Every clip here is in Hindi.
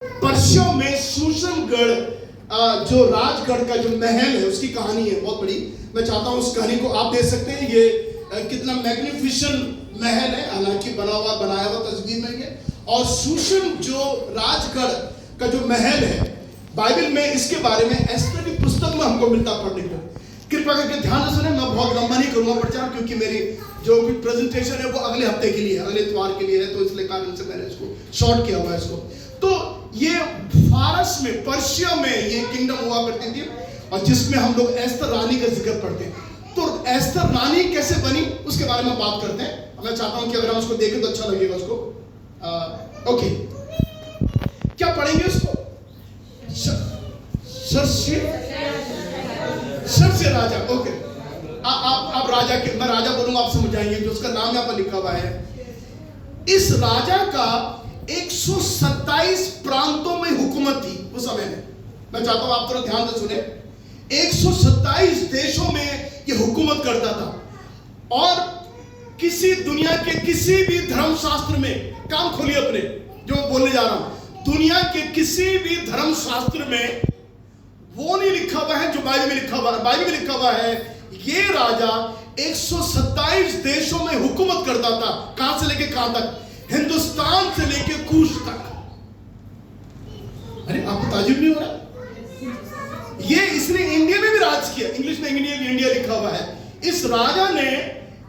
पर्शिया में शूशनगढ़ जो राजगढ़ का जो महल है उसकी कहानी है बहुत बड़ी। मैं चाहता हूं उस कहानी को आप देख सकते हैं। ये कितना मैग्निफिसेंट महल है, हालांकि बनाया हुआ तस्वीर में है। और शूशन जो राजगढ़ का जो महल है, बाइबल में इसके बारे में एस्तर की पुस्तक में हमको मिलता पढ़ने को। कृपया करके ध्यान से सुने, मैं बहुत लंबा नहीं करूंगा प्रचार, क्योंकि मेरी जो भी प्रेजेंटेशन है वो अगले हफ्ते के लिए, अगले इतवार के लिए है, तो इसलिए कारण से मैंने इसको शॉर्ट किया हुआ है इसको। तो ये फारस में, पर्शिया में ये किंगडम हुआ करती थी, और जिसमें हम लोग एस्तर रानी का जिक्र पढ़ते हैं। तो एस्तर रानी कैसे बनी उसके बारे में बात करते हैं। मैं चाहता हूं कि अगर हम उसको देखें तो अच्छा लगेगा उसको। ओके, क्या पढ़ेंगे उसको? सर से राजा। ओके, आप राजा के, मैं राजा बोलूंगा, आप समझ जाएंगे जो उसका नाम यहाँ पर लिखा हुआ है। इस राजा का 127 प्रांतों में हुकूमत थी उस समय में। मैं चाहता हूं आप थोड़ा ध्यान से सुने। 127 देशों में ये हुकूमत करता था। और किसी दुनिया के किसी भी धर्मशास्त्र में, काम खोलिए अपने जो बोलने जा रहा हूं, दुनिया के किसी भी धर्मशास्त्र में वो नहीं लिखा हुआ है जो बाइबल में लिखा हुआ है। बाइबल में लिखा हुआ है ये राजा 127 देशों में हुकूमत करता था। कहां से लेके कहां तक? हिंदुस्तान से लेके कूश तक। अरे आपको ताजुब नहीं हो रहा? ये इसने इंडिया में भी राज किया। इंग्लिश में इंडिया लिखा हुआ है। इस राजा ने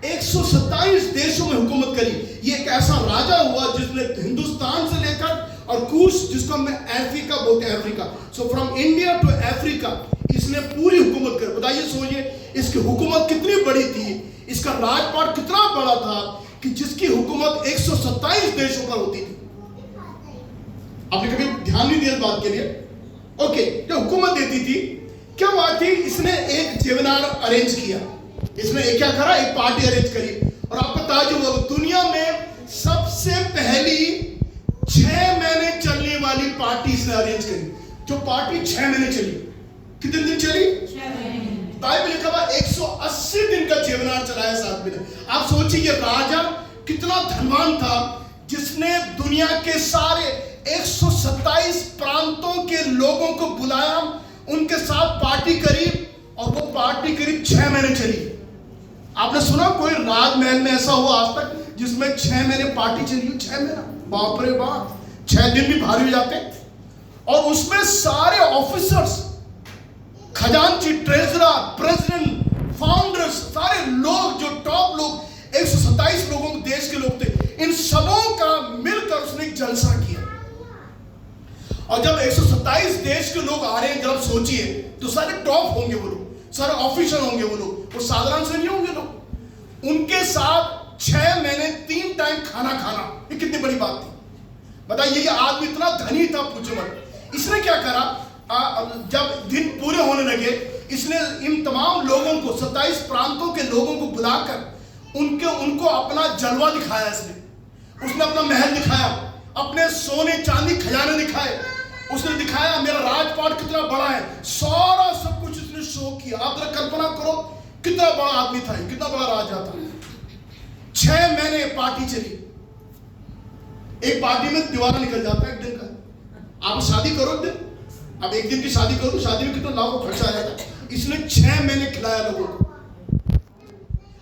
127 देशों में हुकूमत करी। ये एक ऐसा राजा हुआ जिसने हिंदुस्तान से लेकर और कूश, जिसको हम अफ्रीका बोलते हैं, Africa, so from India to Africa, इसने पूरी हुकूमत कर। बताइए, सोचिए इसकी हुकूमत कितनी बड़ी थी, इसका राजपाट कितना बड़ा था कि जिसकी हुकूमत 127 देशों पर होती थी। आपने कभी ध्यान नहीं दिया इस बात के लिए? ओके, जो हुकूमत देती थी, क्या बात थी? इसने एक सेमिनार अरेंज किया। इसने क्या करा? एक पार्टी अरेंज करी। और आपको ताजुब होगा, दुनिया में सबसे पहली 6 महीने चलने वाली पार्टी इसने अरेंज करी। जो पार्टी 6 महीने चली। कितने दिन चली? 6 महीने। बाइबल लिखा हुआ 180 दिन का सेमिनार चलाया 7 महीने। आप सोचिए ये राजा कितना धनवान था जिसने दुनिया के सारे 127 प्रांतों के लोगों को बुलाया, उनके साथ पार्टी करी, और वो पार्टी करीब 6 महीने चली। आपने सुना कोई राजमहल में ऐसा हुआ आज तक जिसमें 6 महीने पार्टी चली हो? 6 महीना, बाप रे बाप, 6 दिन भी भारी हो जाते। और उसमें सारे ऑफिसर्स, खजांची, ट्रेजरर, प्रेसिडेंट, फाउंडर्स, सारे लोग, जो टॉप लोग, 127 लोगों के देश के लोग थे, इन सबों का मिलकर उसने एक जलसा किया। और जब 127 देश के लोग आ रहे हैं, जब सोचिए तो सारे टॉप होंगे वो लोग, सारे ऑफिसर होंगे वो लोग, वो साधारण से नहीं होंगे लोग। उनके साथ 6 महीने 3 टाइम खाना खाना, ये कितनी बड़ी बात थी। बताइए, ये आदमी इतना धनी था, पूछो मत। इसने क्या करा? जब दिन पूरे होने लगे, इसने इन तमाम लोगों को, 27 प्रांतों के लोगों को बुलाकर उनको अपना जलवा दिखाया। उसने अपना महल दिखाया, अपने सोने चांदी खजाने दिखाए। उसने दिखाया मेरा राजपाट कितना बड़ा है, सारा सब कुछ उसने शो किया। आप जरा कल्पना करो कितना बड़ा आदमी था, कितना बड़ा राजा था। 6 महीने पार्टी चली। एक पार्टी में दीवाना निकल जाता है एक दिन का। आप शादी करो एक दिन, अब एक दिन की शादी करो, शादी में कितना लाखों खर्चा आ जाता है। इसने 6 महीने खिलाया लोगों को।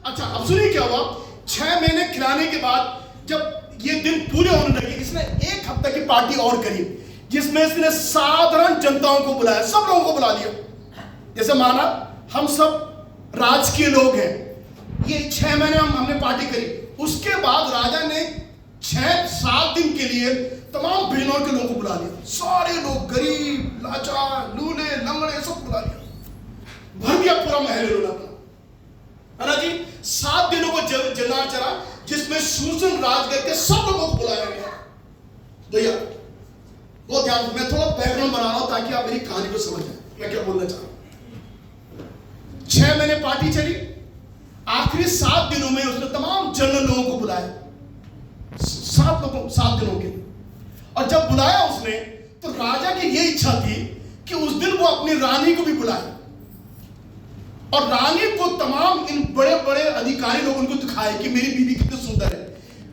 अच्छा, अब सुनिए क्या हुआ। 6 महीने खिलाने के बाद जब ये दिन पूरे होने लगे, इसने 1 हफ्ते की पार्टी और करी, जिसमें इसने साधारण जनताओं को बुलाया, सब लोगों को बुला लिया। जैसे माना हम सब राजकीय लोग हैं, ये 6 महीने हमने पार्टी करी। उसके बाद राजा ने 6-7 दिन के लिए तमाम बहनों के लोगों को बुला लिया। सारे लोग, गरीब, लाचार, लूले, लंगड़े, सब बुला लिया। भर दिया पूरा महल अपना, है ना जी। 7 दिनों को जलना चला, जिसमें शूशन राजगढ़ के सब लोगों को बुलाया गया। तो यार वो ध्यान, मैं थोड़ा बैकग्राउंड बना रहा हूं ताकि आप मेरी कहानी को समझ जाए मैं क्या बोलना चाह रहा हूं। 6 महीने पार्टी चली। आखिरी 7 दिनों में उसने तमाम जनरल लोगों को बुलाया, 7 दिनों के। और जब बुलाया उसने, तो राजा की ये इच्छा थी कि उस दिन वो अपनी रानी को भी बुलाए, और रानी को तमाम इन बड़े बड़े अधिकारी लोग उनको दिखाए कि मेरी बीवी कितनी सुंदर है।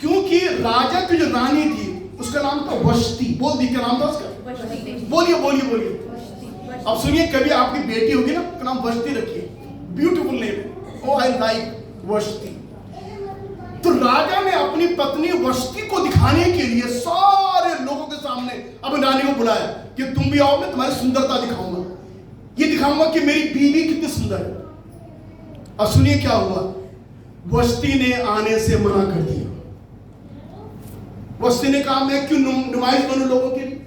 क्योंकि राजा की जो रानी थी उसका नाम था वष्टी। बोल दी, क्या नाम था उसका? बोलिए बोलिए बोलिए। अब सुनिए, कभी आपकी बेटी होगी ना, उसका नाम वष्टी रखिए, ब्यूटीफुल नेम है। ओ आई लाइक वष्टी। तो राजा ने अपनी पत्नी वष्टी को दिखाने के लिए सारे लोगों के सामने अपनी रानी को बुलाया कि तुम भी आओ, मैं तुम्हारी सुंदरता दिखाऊंगा, ये दिखाऊंगा कि मेरी बीवी कितनी सुंदर है। अब सुनिए क्या हुआ, वष्टी ने आने से मना कर दिया। वष्टी ने कहा मैं क्यों नुमाइश बनूं लोगों के लिए?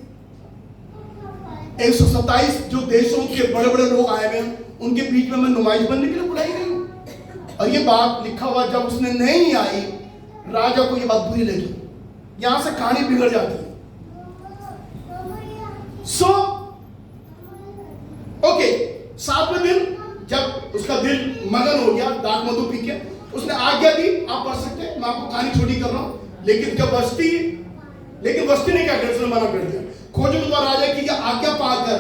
127 जो देशों के बड़े बड़े लोग आए हुए हैं, उनके बीच में मैं नुमाइश बनने के लिए बुलाई गई हूं। और ये बात लिखा हुआ, जब उसने नहीं आई, राजा को ये बात बुरी लगी। यहां से कहानी बिगड़ जाती है। सो ओके, 7वें दिन जब उसका दिल मगन हो गया दाक मधु पी के, उसने आज्ञा दी, आप पढ़ सकते हैं, मैं आपको कहानी छोटी कर रहा हूं। लेकिन वष्टी ने क्या कर, उसने मना कर दिया। खोजो तो राजा की आज्ञा पाकर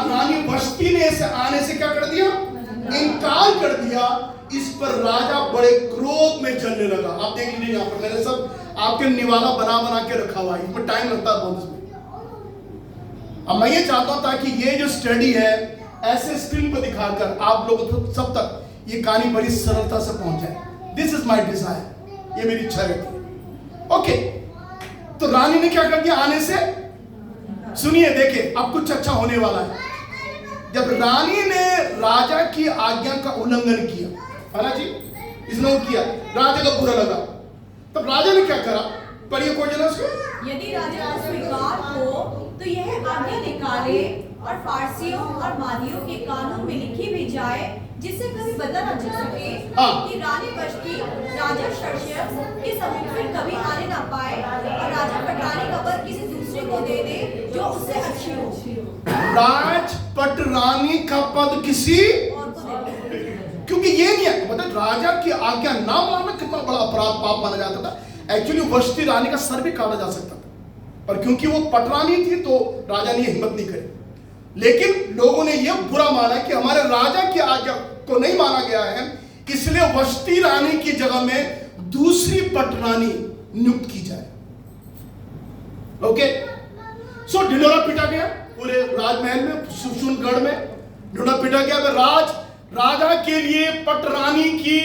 रानी वष्टी ने इसे आने से क्या कर दिया, इनकार कर दिया। इस पर राजा बड़े क्रोध में जलने लगा। आप देख लीजिए, यहां पर मैंने सब आपके निवाला बना बना के रखा हुआ है, इसमें टाइम लगता है बहुत इसमें। अब मैं ये चाहता हूं ताकि ये जो स्टडी है ऐसे स्क्रीन पर दिखाकर आप लोगों सब तक ये कहानी बड़ी सरलता से पहुंच जाए। दिस इज माई डिजायर, ये मेरी इच्छा रहती है। ओके, तो रानी ने क्या कर दिया, आने से, सुनिए देखिए अब कुछ अच्छा होने वाला है। जब रानी ने राजा की आज्ञा का उल्लंघन किया, है ना जी, इसने किया, राजा को बुरा लगा, तब राजा ने क्या करा, पढ़िए कोई जना उसको। यदि राजा को स्वीकार हो तो यह आज्ञा निकाले और फारसियों और मादियों के कानून में लिखी भी जाए, जिससे कभी बदला न जा सके कि रानी वष्टी राजा शर्षेस के समीप फिर कभी आने न पाए, और राजा पटरानी का पद किसी दूसरे को दे दे जो उससे अच्छी हो। राज पटरानी का पद किसी और को दे दे। क्योंकि ये नहीं है, मतलब राजा की आज्ञा ना मानना कितना बड़ा अपराध, पाप माना जाता था। एक्चुअली वष्टी रानी का सर भी काटा जा सकता था, और क्योंकि वो पटरानी थी तो राजा ने हिम्मत नहीं करी। लेकिन लोगों ने यह बुरा माना कि हमारे राजा की आज्ञा को नहीं माना गया है, इसलिए वष्टी रानी की जगह में दूसरी पटरानी नियुक्त की जाए। ओके, सो ढिंढोरा पीटा गया पूरे राजमहल में, सुशुनगढ़ में ढिंढोरा पीटा गया। राजा के लिए पटरानी की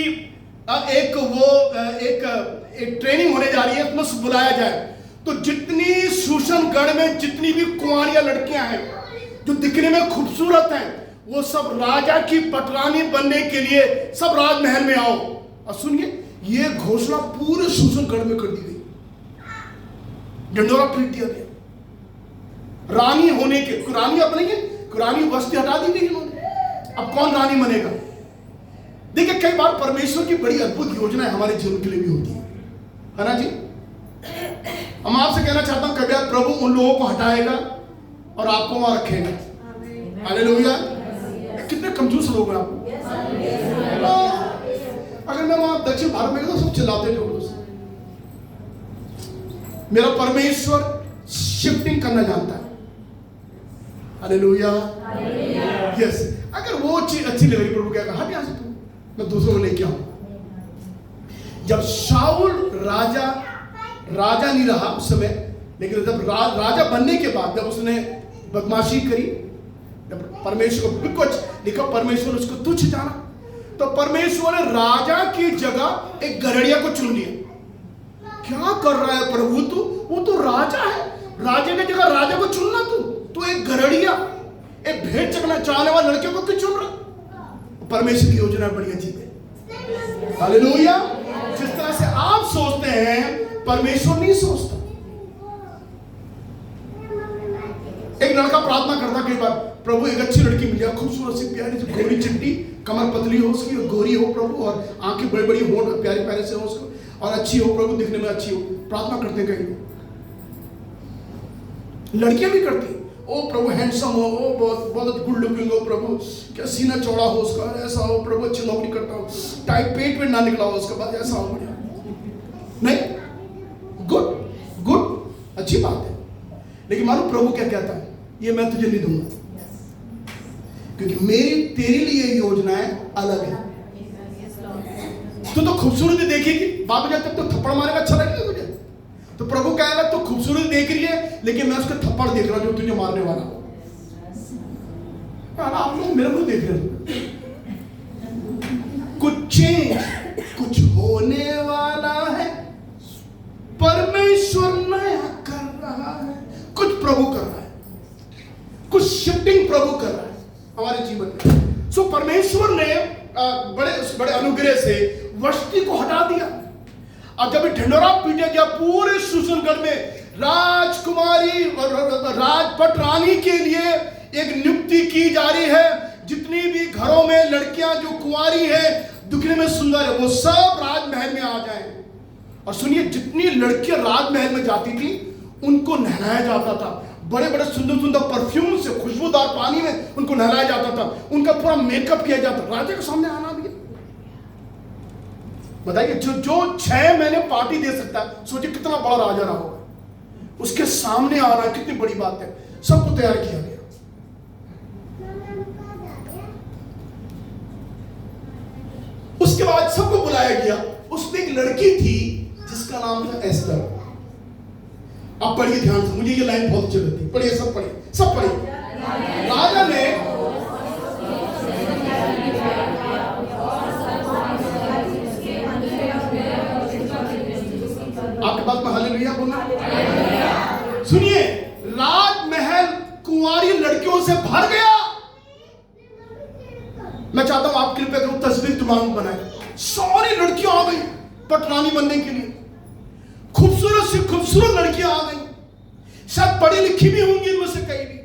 एक ट्रेनिंग होने जा रही है, उसमें बुलाया जाए। तो जितनी सुशनगढ़ में जितनी भी कुंवारियां लड़कियां हैं जो दिखने में खूबसूरत हैं, वो सब राजा की पटरानी बनने के लिए सब राजमहल में आओ। और सुनिए, ये घोषणा पूरे सुशनगढ़ में कर दी गई, ढिंढोरा पीट दिया गया। रानी होने के, रानी अपने रानी वस्ती हटा दी गई इन्होंने। अब कौन रानी बनेगा? देखिए, कई बार परमेश्वर की बड़ी अद्भुत योजना हमारे जीवन के लिए भी होती है ना जी। हम आपसे कहना चाहता हूं, कभी प्रभु उन लोगों को हटाएगा और आपको वहां रखेगा। हालेलुया। कितने कंजूस लोग हैं आप। अगर मैं वहां दक्षिण भारत में तो सब चिल्लाते लोग, मेरा परमेश्वर शिफ्टिंग करना जानता है। Hallelujah, yes. अगर वो चीज अच्छी लग रही, प्रभु क्या कहा, हट यहां से, तू, मैं दूसरों को लेके आऊं। जब शाऊल राजा नहीं रहा उस समय, लेकिन जब राजा बनने के बाद जब उसने बदमाशी करी, जब परमेश्वर को कुछ लिखा, परमेश्वर उसको तुच्छ जाना, तो परमेश्वर ने राजा की जगह एक गड़ेड़िया को चुन लिया। क्या कर रहा है प्रभु तू? वो तो राजा है, राजा की जगह राजा को चुनना तू एक गड़ेड़िया, एक भेंट चकना चाहने वाले लड़के को क्यों चुन रहा? परमेश्वर की योजना बड़ी अजीब है। हालेलुया। जिस तरह से आप सोचते हैं परमेश्वर नहीं सोचता। एक लड़का प्रार्थना करता कई बार, प्रभु एक अच्छी लड़की मिल जाए, खूबसूरत सी प्यारी सी गोरी चिट्टी, कमर पतली हो उसकी, गोरी हो प्रभु, और आंखें बड़ी बड़ी हो, प्यारे प्यारे से हो उसको, और अच्छी हो प्रभु, दिखने में अच्छी हो। प्रार्थना करते कई लोग, लड़कियां भी करती, ओ प्रभु हैंडसम हो, ओ बहुत बहुत गुड लुकिंग हो प्रभु, क्या सीना चौड़ा हो उसका, ऐसा हो प्रभु, अच्छी नौकरी करता हो, टाइट पेट में ना निकला हो उसके बाद, ऐसा हो बढ़िया। नहीं, गुड अच्छी बात है, लेकिन मालूम प्रभु क्या कहता है, ये मैं तुझे नहीं दूंगा, क्योंकि मेरी तेरे लिए योजनाएं अलग है। तू तो खूबसूरती देखेगी, बाप जाए तब तो थप्पड़ मारेगा, अच्छा लगेगा तुझे? तो प्रभु कहेगा तो खूबसूरत देख रही है, लेकिन मैं उसका थप्पड़ देख रहा हूं जो तुझे मारने वाला हो। आप लोग मेरे को देख रहे हो। कुछ चेंज, कुछ होने वाला है, परमेश्वर नया कर रहा है, कुछ प्रभु कर रहा है, कुछ शिफ्टिंग प्रभु कर रहा है हमारे जीवन में। सो परमेश्वर ने बड़े अनुग्रह से वष्टि को हटा दिया। अब जब ढिंढोरा पीटा गया पूरे सुसनगढ़ में, राजकुमारी राजपट रानी के लिए एक नियुक्ति की जा रही है। जितनी भी घरों में लड़कियां जो कुंवारी है, दिखने में सुंदर है, वो सब राजमहल में आ जाएं। और सुनिए, जितनी लड़कियां राजमहल में जाती थी उनको नहलाया जाता था, बड़े बड़े सुंदर सुंदर परफ्यूम से, खुशबूदार पानी में उनको नहलाया जाता था, उनका पूरा मेकअप किया जाता। राजा के सामने आना भी, बताइए, जो 6 महीने पार्टी दे सकता है, सोचिए कितना बड़ा राजा रहा होगा। उसके सामने आना कितनी बड़ी बात है। सबको तैयार किया गया। उसके बाद सबको बुलाया गया। उसमें एक लड़की थी जिसका नाम था एस्तर। आप पढ़िए ध्यान से, मुझे ये लाइन बहुत अच्छी लगती है। पढ़िए, सब पढ़िए, सब पढ़िए। राजा ने आपके पास में हालेलुया बोलना। सुनिए, राजमहल कुंवारी लड़कियों से भर गया। मैं चाहता हूं आप कृपया करो तस्वीर दिमाग में बनाए। सारी लड़कियां आ गई पटरानी बनने के लिए, खूबसूरत से खूबसूरत लड़कियां आ गई, शायद पढ़ी लिखी भी होंगी इनमें से कई भी।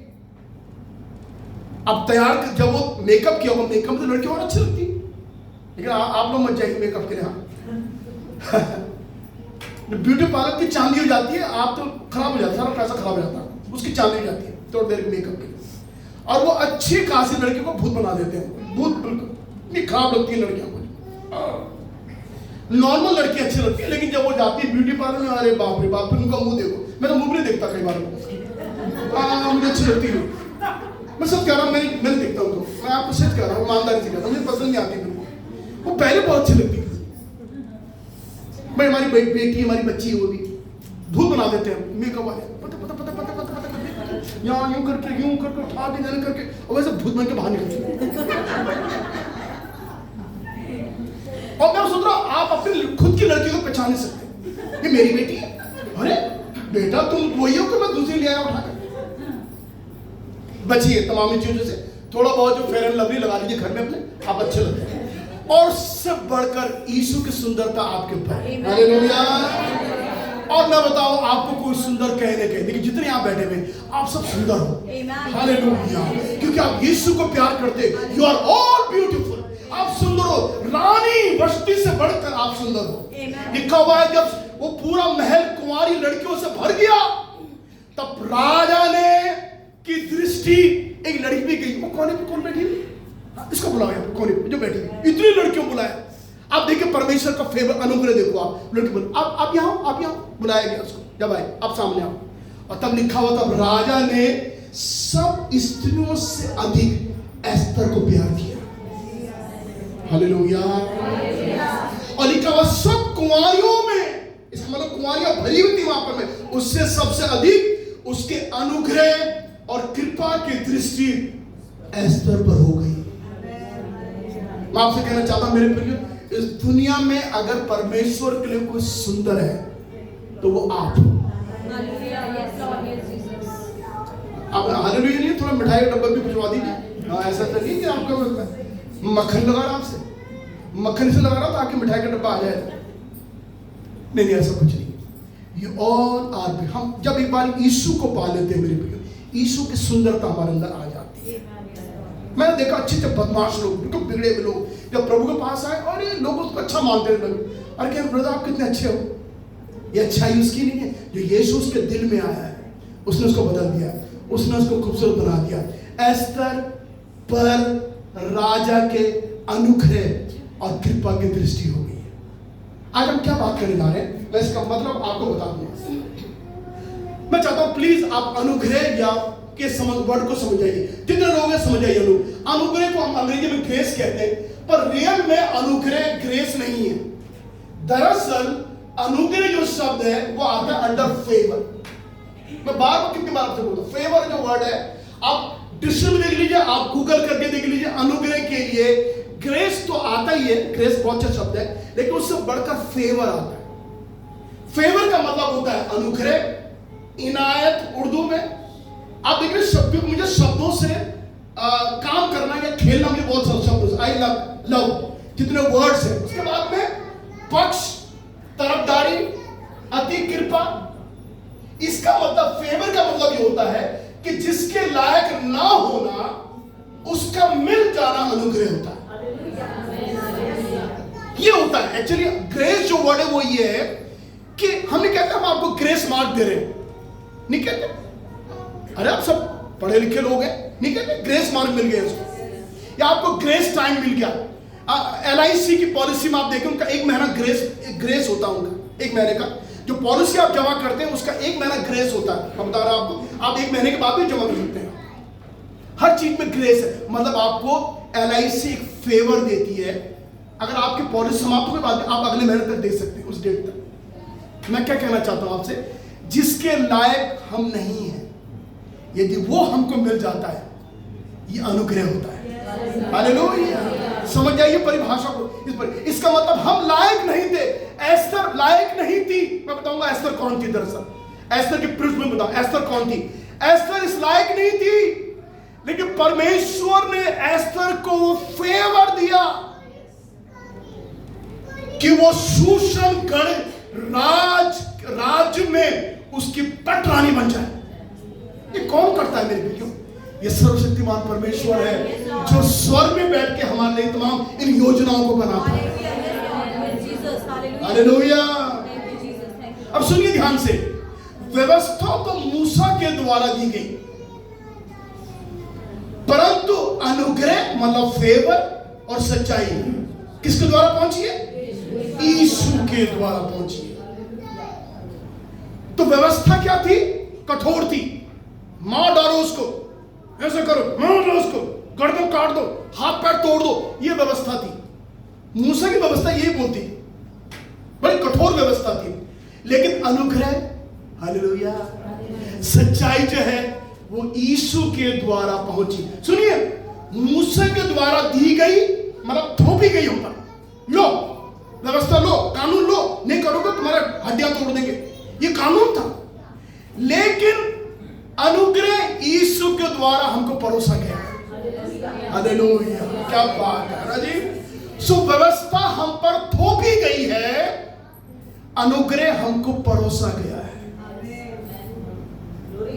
अब तैयार जब वो मेकअप किया, वो मेकअप तो लड़की और अच्छी लगती है, लेकिन आप लोग मत जाइए मेकअप के लिए। ब्यूटी पार्लर की चांदी हो जाती है, आप तो खराब हो जाता है, सारा पैसा खराब हो जाता है, उसकी चांदी हो जाती है थोड़ी देर के मेकअप के लिए। और वो अच्छी खासी लड़की को भूत बना देते हैं। भूत बिल्कुल इतनी खराब लगती है लड़कियां को। नॉर्मल लड़की अच्छी लगती है, लेकिन जब वो जाती है ब्यूटी पार्लर में, अरे बाप रे बाप, फिर उनका मुंह देखो। मैं तो मुंह नहीं देखता कई बार, मुझे अच्छी लगती है। मैं सब कह रहा हूँ, मैंने देखता हूँ, तो मैं आपको सच कह रहा हूँ, ईमानदारी से कह रहा हूँ, मुझे पसंद नहीं आती बिल्कुल। वो पहले बहुत अच्छी लगती थी। भाई हमारी बेटी, हमारी बच्ची, वो भी भूत बना देते हैं मेकअप वाले, पता पता पता पता पता पता करके, यहाँ यूं करके उठा के जाने करके, और वैसे भूत बन के बाहर निकलते। और मैं सोच रहा हूँ, आप अपनी खुद की लड़की को पहचान नहीं सकते, ये मेरी बेटी है। अरे बेटा, तुम वही हो कि मैं दूसरी ले आया उठा कर। बचिए तमाम चीजों से, थोड़ा बहुत जो फेयर एंड लवली लगा लीजिए घर में अपने, आप अच्छे लगते हैं। और सब बढ़कर यीशु की सुंदरता आपके ऊपर। हालेलुया। और मैं बताऊं, आपको कोई सुंदर कहने के, लेकिन जितने आप बैठे हुए आप सब सुंदर हो। हालेलुया। क्योंकि आप यीशु को प्यार करते। You are all beautiful. आप सुंदर हो। रानी वष्टि से बढ़कर आप सुंदर हो। लिखा हुआ है, जब वो पूरा महल कुंवारी लड़कियों से भर गया, तब राजा ने की दृष्टि एक लड़की भी गई। वो कोने पे कौन बैठी है? इसको बुलाया कोने पे जो बैठी, इतनी लड़कियों बुलाया। आप देखिए परमेश्वर का फेवर, अनुग्रह देखो। आप लड़की बोल, आप यहाँ बुलाया गया उसको। जब आए आप सामने आओ। और तब लिखा हुआ, तब राजा ने सब स्त्रियों से अधिक एस्तर को प्यार किया। हालेलुया। और लिखा हुआ, सब कुंवारियों में, इसका मतलब कुंवारियां भरी हुई थी वहां पर में, उससे सबसे अधिक उसके अनुग्रह और कृपा की दृष्टि एस्तर पर हो गई। मैं आपसे कहना चाहता हूं मेरे प्रिय, इस दुनिया में अगर परमेश्वर के लिए कोई सुंदर है तो वो आप। अब हालेलुया नहीं, थोड़ा मिठाई का डब्बा भी भिजवा दीजिए। हाँ, ऐसा तो नहीं कि आपको मक्खन लगा रहा, आपसे मक्खन से लगा रहा ताकि मिठाई का डब्बा आ जाए। नहीं, ऐसा कुछ नहीं। ये ऑल आर, हम जब एक बार यीशु को पा लेते हैं मेरे प्रिय, यीशु की सुंदरता हमारे अंदर आ जाती है। मैंने देखा अच्छे बदमाश लोग, बिल्कुल बिगड़े हुए लोग, जब प्रभु के पास आए और ये लोग उसको अच्छा मानते लगे। अरे क्या ब्रदर, आप कितने अच्छे हो। ये अच्छाई उसकी नहीं है, जो यीशु उसके दिल में आया है, उसने उसको बदल दिया, उसने उसको खूबसूरत बना दिया। एस्तर पर राजा के अनुग्रह और कृपा की दृष्टि हो गई है। आज हम क्या बात करने जा रहे हैं, मैं इसका मतलब आपको बता दूंगा। मैं चाहता हूं प्लीज आप अनुग्रह या के वर्ड को समझ जाइए। जितने लोग हैं समझ जाइए। लोग अनुग्रह को हम अंग्रेजी में ग्रेस कहते हैं, पर रियल में अनुग्रह ग्रेस नहीं है। दरअसल अनुग्रह जो शब्द है वो आता है अंडर फेवर। मैं बार बार कितनी बार आपसे बोलता हूं, फेवर जो वर्ड है आप डिक्शनरी में देख लीजिए, आप गूगल करके देख लीजिए, अनुग्रह के लिए ग्रेस तो आता ही है, ग्रेस बहुत अच्छा शब्द है, लेकिन उससे बढ़कर फेवर आता है। फेवर का मतलब होता है अनुग्रह, इनायत। उर्दू में आप देख रहे शब्द, मुझे शब्दों से काम करना या खेलना मुझे बहुत सारे शब्द, आई लव जितने वर्ड्स हैं। उसके बाद में पक्ष, तरफदारी, अति कृपा। इसका मतलब फेवर का मतलब ये होता है कि जिसके लायक ना होना उसका मिल जाना अनुग्रह होता है। ये होता है एक्चुअली ग्रेस जो वर्ड है वो ये है कि हमने कहते हैं हम आपको ग्रेस मार्क दे रहे हैं, नहीं कहते, अरे आप सब पढ़े लिखे लोग हैं, नहीं कहते ग्रेस मार्क मिल गया उसको, या आपको ग्रेस टाइम मिल गया। LIC की पॉलिसी में आप देखें उनका 1 महीना ग्रेस होता है, उनका 1 महीने का जो पॉलिसी आप जमा करते हैं उसका 1 महीना ग्रेस होता है। हम बता रहे हैं आपको, आप 1 महीने के बाद भी जमा कर सकते हैं। हर चीज में ग्रेस है, मतलब आपको LIC एक फेवर देती है। अगर आपकी पॉलिसी समाप्त होने के बाद आप अगले महीने तक दे सकते हैं, उस डेट तक। मैं क्या कहना चाहता हूं आपसे, जिसके लायक हम नहीं हैं यदि वो हमको मिल जाता है ये अनुग्रह होता है। हालेलुया, समझ जाइए परिभाषा को। इसका मतलब हम लायक नहीं थे, एस्तर लायक नहीं थी। मैं बताऊंगा एस्तर कौन थी। दरअसल एस्तर के पृष्ठ में बताऊं एस्तर कौन थी। एस्तर इस लायक नहीं थी, लेकिन परमेश्वर ने एस्तर को वो फेवर दिया कि वो शूशन गढ़ राज्य में उसकी पटरानी बन जाए। ये कौन करता है मेरे बेटियों? ये सर्वशक्तिमान परमेश्वर है जो स्वर्ग में बैठ के हमारे लिए तमाम इन योजनाओं को बनाता है। हालेलुया। अब सुनिए ध्यान से, व्यवस्था तो मूसा के द्वारा दी गई, परंतु अनुग्रह मतलब फेवर और सच्चाई किसके द्वारा पहुंची है? यीशु के द्वारा पहुंची है। तो व्यवस्था क्या थी? कठोर थी। मार डालो उसको, ऐसे करो, मार दो उसको, गर्दन काट दो, हाथ पैर तोड़ दो, ये व्यवस्था थी। मूसा की व्यवस्था यही बोलती थी, बड़ी कठोर व्यवस्था थी। लेकिन अनुग्रह, हालेलुया, सच्चाई जो है वो यीशु के द्वारा पहुंची। सुनिए, मूसा के द्वारा दी गई मतलब थोपी गई हम पर। लो व्यवस्था, लो कानून, लो, नहीं करोगे तुम्हारा हड्डियां तोड़ देंगे, ये कानून था। लेकिन अनुग्रह यीशु के द्वारा हमको परोसा गया। हालेलुया, क्या बात है ना जी। सो व्यवस्था हम पर थोपी गई है, अनुग्रह हमको परोसा गया है।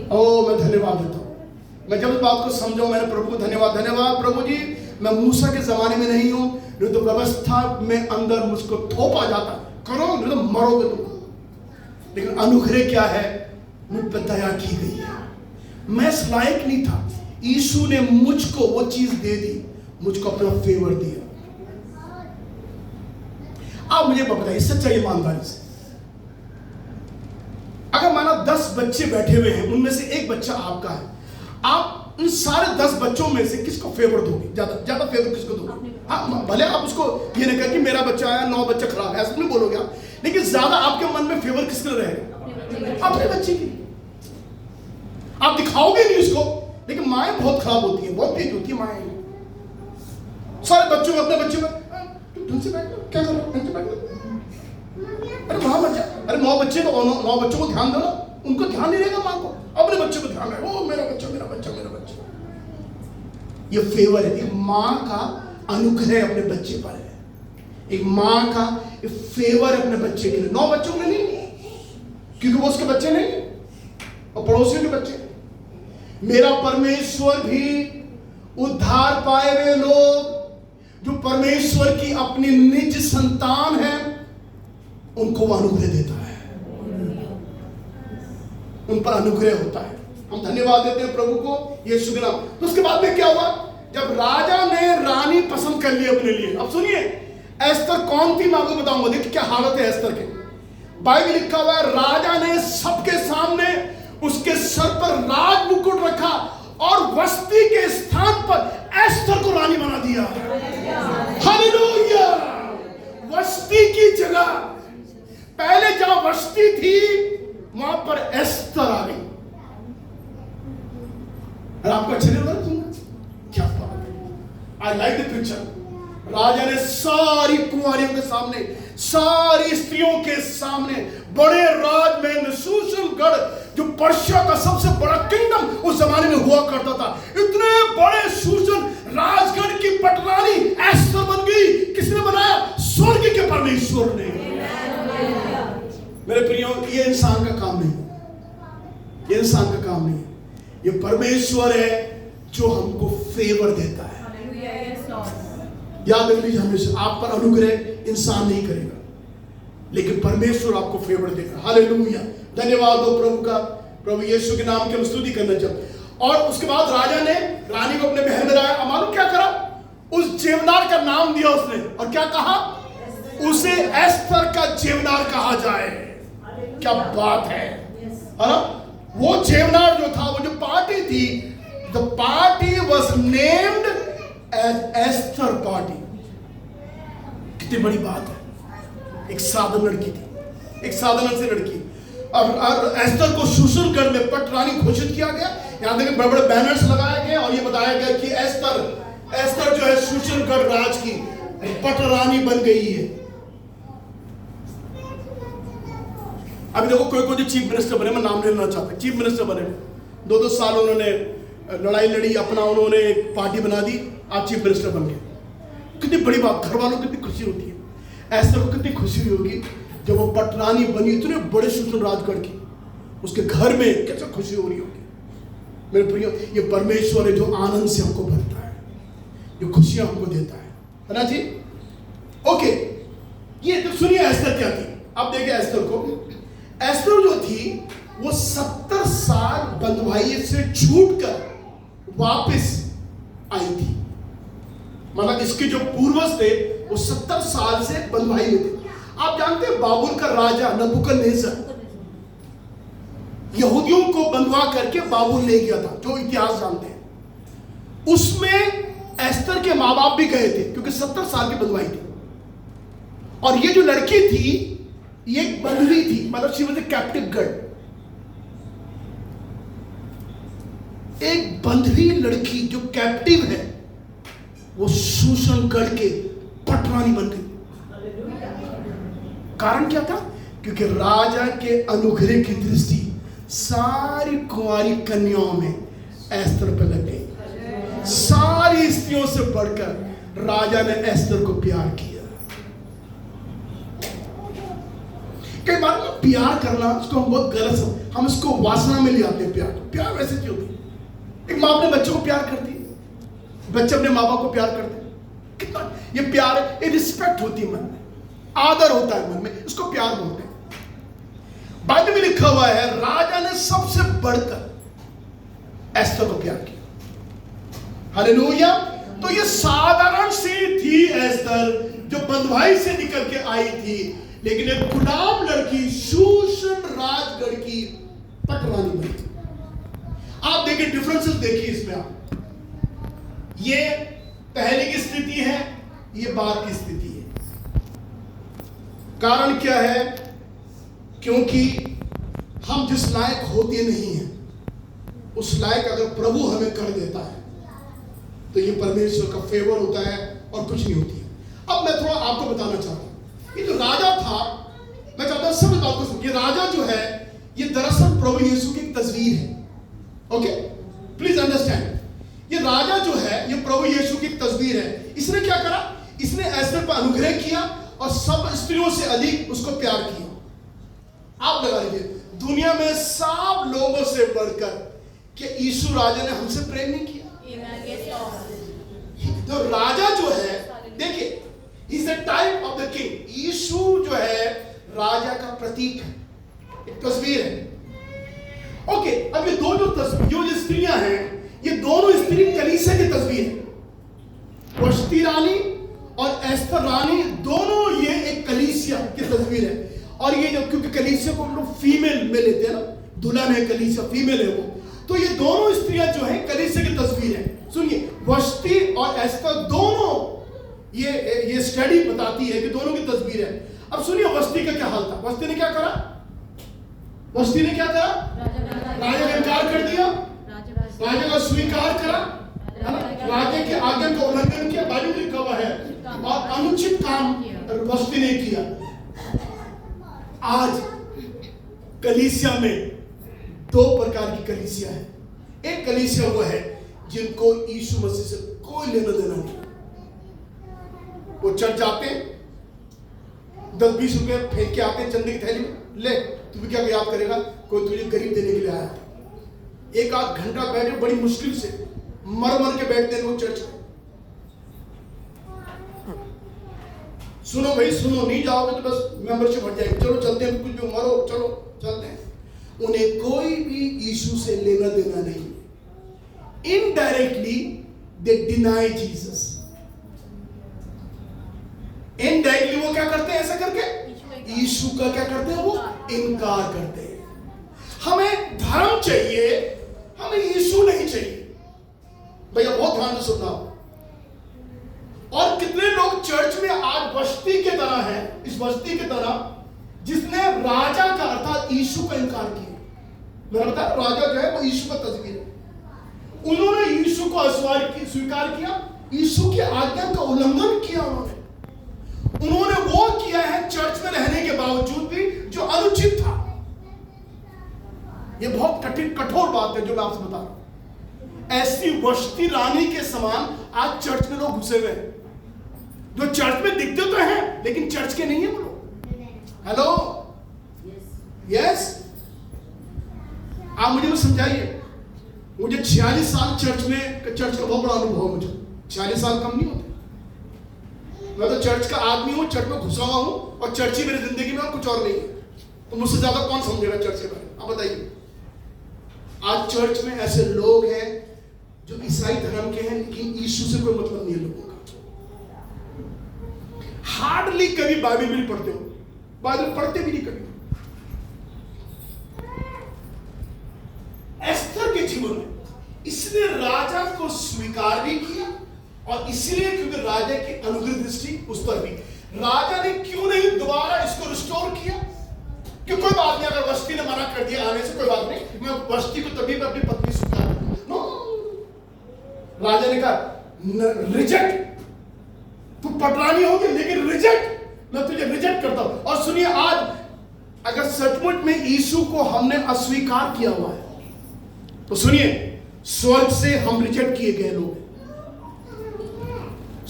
ओ मैं धन्यवाद देता हूं। मैं जब इस बात को समझा, मैंने प्रभु को धन्यवाद प्रभु जी, मैं मूसा के जमाने में नहीं हूं, नहीं तो व्यवस्था में अंदर मुझको थोपा जाता, करो नहीं तो मरोगे तुम। लेकिन अनुग्रह क्या है? मुझ पर दया की गई है। मैं इस लायक नहीं था, यीशु ने मुझको वो चीज दे दी, मुझको अपना फेवर दिया। आप मुझे बताइए सच्चाई ईमानदारी से, अगर माना 10 बच्चे बैठे हुए हैं, उनमें से एक बच्चा आपका है, आप उन सारे 10 बच्चों में से किसको फेवर दोगे? ज्यादा फेवर किसको दोगे? हाँ, भले आप उसको ये नहीं कहें कि मेरा बच्चा आया 9 बच्चा खराब है, ऐसा नहीं बोलोगे आप, लेकिन ज्यादा आपके मन में फेवर किसके लिए रहेगा? अपने बच्चे की। आप दिखाओगे नहीं उसको, लेकिन माएँ बहुत खराब होती है, बहुत तेज होती है माएँ। सारे बच्चों को, अपने बच्चों को, तुम ढंग से बैठ लो, क्या कर रहे हो, ढंग से बैठ लो। अरे वहां बच्चा, अरे 9 बच्चे को, 9 बच्चों को ध्यान दो ना, उनको ध्यान नहीं रहेगा माँ को, अपने बच्चे को ध्यान है, ओ मेरा बच्चा मेरा बच्चा मेरा बच्चा। ये फेवर है, एक माँ का अनुग्रह अपने बच्चे पर है, एक माँ का फेवर अपने बच्चे के लिए। 9 बच्चों के लिए नहीं, क्योंकि वो उसके बच्चे नहीं और पड़ोसियों के बच्चे। मेरा परमेश्वर भी उद्धार पाए हुए लोग जो परमेश्वर की अपनी निज संतान है, उनको वो अनुग्रह देता है, उन पर अनुग्रह होता है। हम धन्यवाद देते हैं प्रभु को, यीशु के नाम। तो उसके बाद में क्या हुआ? जब राजा ने रानी पसंद कर ली अपने लिए। अब सुनिए, एस्तर कौन थी मैं आपको बताऊंगा। देखिए क्या हालत है एस्तर के। बाइबल लिखा हुआ है, राजा ने सबके सामने उसके सर पर राज मुकुट रखा और वस्ती के स्थान पर एस्तर को रानी बना दिया। हालेलुया। वस्ती की जगह, पहले और आपको अच्छा नहीं लगा सुनना? क्या बात है, आई लाइक द पिक्चर। राजा ने सारी कुंवारियों के सामने, सारी स्त्रियों के सामने, बड़े राजमहल शूशनगढ़, जो पर्शिया का सबसे बड़ा किंगडम उस जमाने में हुआ करता था, इतने बड़े शूशन राजगढ़ की पटरानी एस्तर बन गई। किसने बनाया? स्वर्ग के परमेश्वर ने। मेरे प्रियो, ये इंसान का काम नहीं, ये इंसान का काम नहीं, ये परमेश्वर है जो हमको फेवर देता है। याद रख लीजिए हमेशा, आप पर अनुग्रह इंसान नहीं करेगा, लेकिन परमेश्वर आपको फेवर देगा। हालेलुया, धन्यवाद हो प्रभु का। प्रभु यीशु के नाम की हम स्तुति करना चाहते। और उसके बाद राजा ने रानी को अपने महल में लाया। मालूम क्या करा? उस जेवनार का नाम दिया उसने, और क्या कहा? उसे एस्तर का जेवनार कहा जाए। क्या बात है ना? वो जेवनार जो था, वो जो पार्टी थी, the party was named as Esther party. कितनी बड़ी बात है। एक साधारण लड़की थी, एक साधारण सी लड़की, और एस्तर को शूशनगढ़ में पटरानी घोषित किया गया। यहां देखिए बड़े बड़े बैनर्स लगाए गए और ये बताया गया कि एस्तर जो है शूशनगढ़ राज की पटरानी बन गई है। अभी देखो कोई जो चीफ मिनिस्टर बने, मैं नाम नहीं लेना चाहता, चीफ मिनिस्टर बने, 2-2 साल उन्होंने लड़ाई लड़ी, अपना उन्होंने एक पार्टी बना दी, आप चीफ मिनिस्टर बन गए। कितनी बड़ी बात, घर वालों को कितनी खुशी होती है। एस्तर को कितनी खुशी होगी जब वो पटरानी बनी, इतने बड़े शूशन राजगढ़ की, उसके घर में कैसे खुशी हो रही होगी। मेरे प्रियो, ये परमेश्वर है जो आनंद से हमको भरता है, जो खुशियां हमको देता है ना जी। ओके, ये तो सुनिए एस्तर क्या थी। अब देखिए एस्तर को, एस्तर जो थी वो 70 साल बंधुआई से छूटकर वापस आई थी। मतलब इसके जो पूर्वज थे वो 70 साल से बंधुआई में थे। आप जानते हैं बाबुल का राजा नबूकदनेस्सर यहूदियों को बंधुआ करके बाबुल ले गया था, जो इतिहास जानते हैं। उसमें एस्तर के माँ बाप भी गए थे, क्योंकि 70 साल की बंधुआई थी। और ये जो लड़की थी, ये एक बंधुई थी, मतलब she was a captive girl. एक बंधुई लड़की जो कैप्टिव है, वो शूशनगढ़ के पटरानी बन गई। कारण क्या था? क्योंकि राजा के अनुग्रह की दृष्टि सारी कुंवारी कन्याओं में एस्तर पर लग गई। सारी स्त्रियों से बढ़कर राजा ने एस्तर को प्यार किया। कई बार प्यार करना इसको हम बहुत गलत, हम इसको वासना में ले आते हैं। प्यार वैसे क्यों होती? एक माँ अपने बच्चों को प्यार करती है, बच्चे अपने माँ बाप को प्यार करते हैं। कितना ये प्यार है, ये रिस्पेक्ट होती है मन में, आदर होता है मन में, इसको प्यार बोलते हैं। बाइबल में लिखा हुआ है राजा ने सबसे बढ़कर एस्तर को प्यार किया। हालेलुया। तो ये साधारण सी थी एस्तर, जो बंधुआई से निकल के आई थी, लेकिन एक गुलाम लड़की शूशन राजगढ़ की पटरानी बनी। आप देखिए डिफरेंसेस, देखिए इसमें आप, ये पहले की स्थिति है, ये बाद की स्थिति है। कारण क्या है? क्योंकि हम जिस लायक होते नहीं हैं, उस लायक अगर प्रभु हमें कर देता है तो ये परमेश्वर का फेवर होता है और कुछ नहीं होती है। अब मैं थोड़ा आपको बताना चाहता हूं, ये जो राजा था, मैं चाहता हूं सब बात को सुनिए। ये राजा जो है, ये दरअसल प्रभु यीशु की एक तस्वीर है। Okay, please understand. ये राजा जो है, ये प्रभु यीशु की एक तस्वीर है। इसने क्या करा? इसने एस्तर पर अनुग्रह किया और सब स्त्रियों से अधिक उसको प्यार किया। आप लगा लीजिए, दुनिया में सब लोगों से बढ़कर कि यीशु राजा ने हमसे प्रेम नहीं किया। तो राजा जो है, देखिए, is the type of the king. Yeshu जो है राजा का प्रतीक है, एक तस्वीर है। ओके, अब ये दो जो स्त्रियां हैं, ये दोनों स्त्री कलीसिया की तस्वीर है। वष्टी रानी और एस्तर रानी, दोनों ये एक कलीसिया की तस्वीर है। और ये जो, क्योंकि कलीसिया को हम लोग फीमेल में लेते हैं ना, दुल्हन है कलीसिया, फीमेल है वो, तो ये दोनों स्त्रियां जो है कलीसिया की तस्वीर है। सुनिए, वष्टी और एस्तर दोनों, ये स्टडी बताती है कि दोनों की तस्वीर है। अब सुनिए वष्टी का क्या हाल था। वष्टी ने क्या करा? वष्टी ने क्या करा? राजा ने इनकार कर दिया। राजा का स्वीकार करा, है ना, राजा की आज्ञा का उल्लंघन किया, बाइबल में लिखा हुआ है, और अनुचित काम वस्ती ने किया। आज कलीसिया में दो प्रकार की कलीसिया है। एक कलीसिया वो है जिनको यीशु मसीह से कोई लेना देना नहीं। वो चर्च जाते हैं, 10-20 रुपए फेंक के आते हैं चंदे की थैली में, ले तू भी क्या याद करेगा, कोई तुझे गरीब देने के लिए आया। एक आध घंटा बैठे, बड़ी मुश्किल से मर मर के बैठते हैं लोग चर्च में। सुनो भाई सुनो, नहीं जाओगे तो बस मेंबरशिप हट जाएगी, चलो चलते हैं, कुछ भी मरो, चलो चलते हैं। उन्हें कोई भी यीशु से लेना देना नहीं। Indirectly they deny Jesus. Indirectly वो क्या करते हैं, ऐसा करके यीशु का क्या करते हैं, वो इनकार करते हैं। हमें धर्म चाहिए, हमें यीशु नहीं चाहिए। भैया बहुत ध्यान से सुनना। और कितने लोग चर्च में आज बस्ती के तरह है, इस बस्ती के तरह जिसने राजा का अर्थात यीशु का इनकार किया। मैंने बताया राजा जो है वो यीशु का तस्वीर है। उन्होंने यीशु को स्वीकार किया, यीशु की आज्ञा का उल्लंघन किया। उन्होंने वो किया है चर्च में रहने के बावजूद भी जो अनुचित था। ये बहुत कठिन कठोर बात है जो मैं आपसे बता रहा हूं। ऐसी वस्ती रानी के समान आज चर्च में लोग घुसे हुए हैं, जो चर्च में दिखते तो हैं लेकिन चर्च के नहीं है वो लोग। हेलो, यस, आप मुझे समझाइए। मुझे 46 साल चर्च का बहुत बड़ा अनुभव है। मुझे 46 साल कम नहीं होते। मैं तो चर्च का आदमी हूं, चर्च में घुसा हुआ हूं, और चर्च ही मेरी जिंदगी में और कुछ और नहीं है। तो मुझसे ज्यादा कौन समझेगा चर्च के बारे में, आप बताइए। आज चर्च में ऐसे लोग हैं जो ईसाई धर्म के हैं लेकिन यीशु से कोई मतलब नहीं है लोगों का। हार्डली कभी बाइबल भी नहीं पढ़ते हो, बाइबल पढ़ते भी नहीं कभी। एस्तर के जीवन में इसने राजा को स्वीकार भी किया, और इसलिए क्योंकि राजा की अनुग्रह दृष्टि उस पर भी। राजा ने क्यों नहीं दोबारा इसको रिस्टोर किया? कि कोई बात नहीं, अगर वस्ती ने मना कर दिया आने से कोई बात नहीं, मैं वस्ती को तभी अपनी पत्नी स्वीकार करूं। नो, राजा ने कहा रिजेक्ट, तू पटरानी होगी लेकिन रिजेक्ट, मैं तुझे रिजेक्ट करता हूं। और सुनिए, आज अगर सचमुच में यीशु को हमने अस्वीकार किया हुआ है तो सुनिए, स्वर्ग से हम रिजेक्ट किए गए लोग।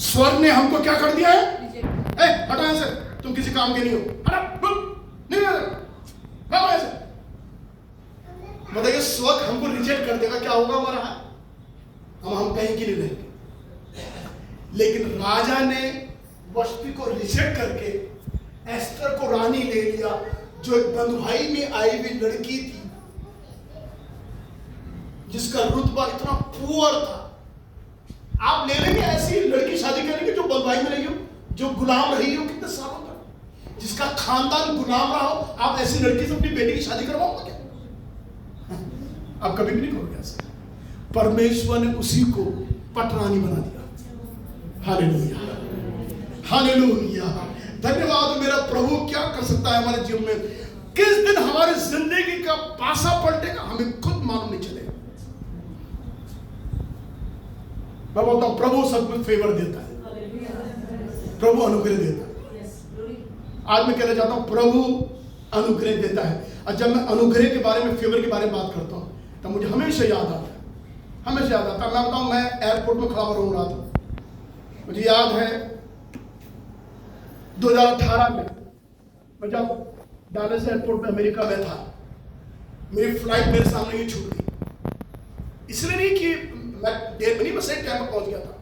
स्वर्ग ने हमको क्या कर दिया है? हटा ऐसे, तुम किसी काम के नहीं हो, हटा, नहीं ऐसे। बताइए, स्वर्ग हमको रिजेक्ट कर देगा, क्या होगा हमारा हाल? हम कहीं के लिए रहेंगे। लेकिन राजा ने वस्ती को रिजेक्ट करके एस्तर को रानी ले लिया, जो एक बंधुआई में आई हुई लड़की थी, जिसका रुतबा इतना पुअर था। आप ले लेंगे ऐसी लड़की शादी करेंगे जो बंधुआई में रही हो, जो गुलाम रही हो कितने सालों तक, जिसका खानदान गुलाम रहा हो, आप ऐसी लड़की से अपनी बेटी की शादी करवाओगे क्या? आप कभी भी नहीं करोगे ऐसा। परमेश्वर ने उसी को पटरानी बना दिया। हालेलुया, हालेलुया, धन्यवाद। मेरा प्रभु क्या कर सकता है हमारे जीवन में। किस दिन हमारी जिंदगी का पासा पलटेगा हमें खुद मालूम नहीं चलेगा। मैं बोलता हूं प्रभु सब कुछ फेवर देता है, प्रभु अनुग्रह देता है। आज मैं कहना चाहता हूं प्रभु अनुग्रह देता है। और जब मैं अनुग्रह के बारे में, फेवर के बारे में बात करता हूं तो मुझे हमेशा याद आता है, हमेशा याद आता है। मैं बताऊं, मैं एयरपोर्ट में खड़ा हो रहा था। मुझे याद है 2018 में मैं जब डालस एयरपोर्ट में अमेरिका में था, मेरी फ्लाइट मेरे सामने ही छूट गई। इसलिए नहीं कि मैं देर में नहीं, मैं सही टाइम पर पहुंच गया था।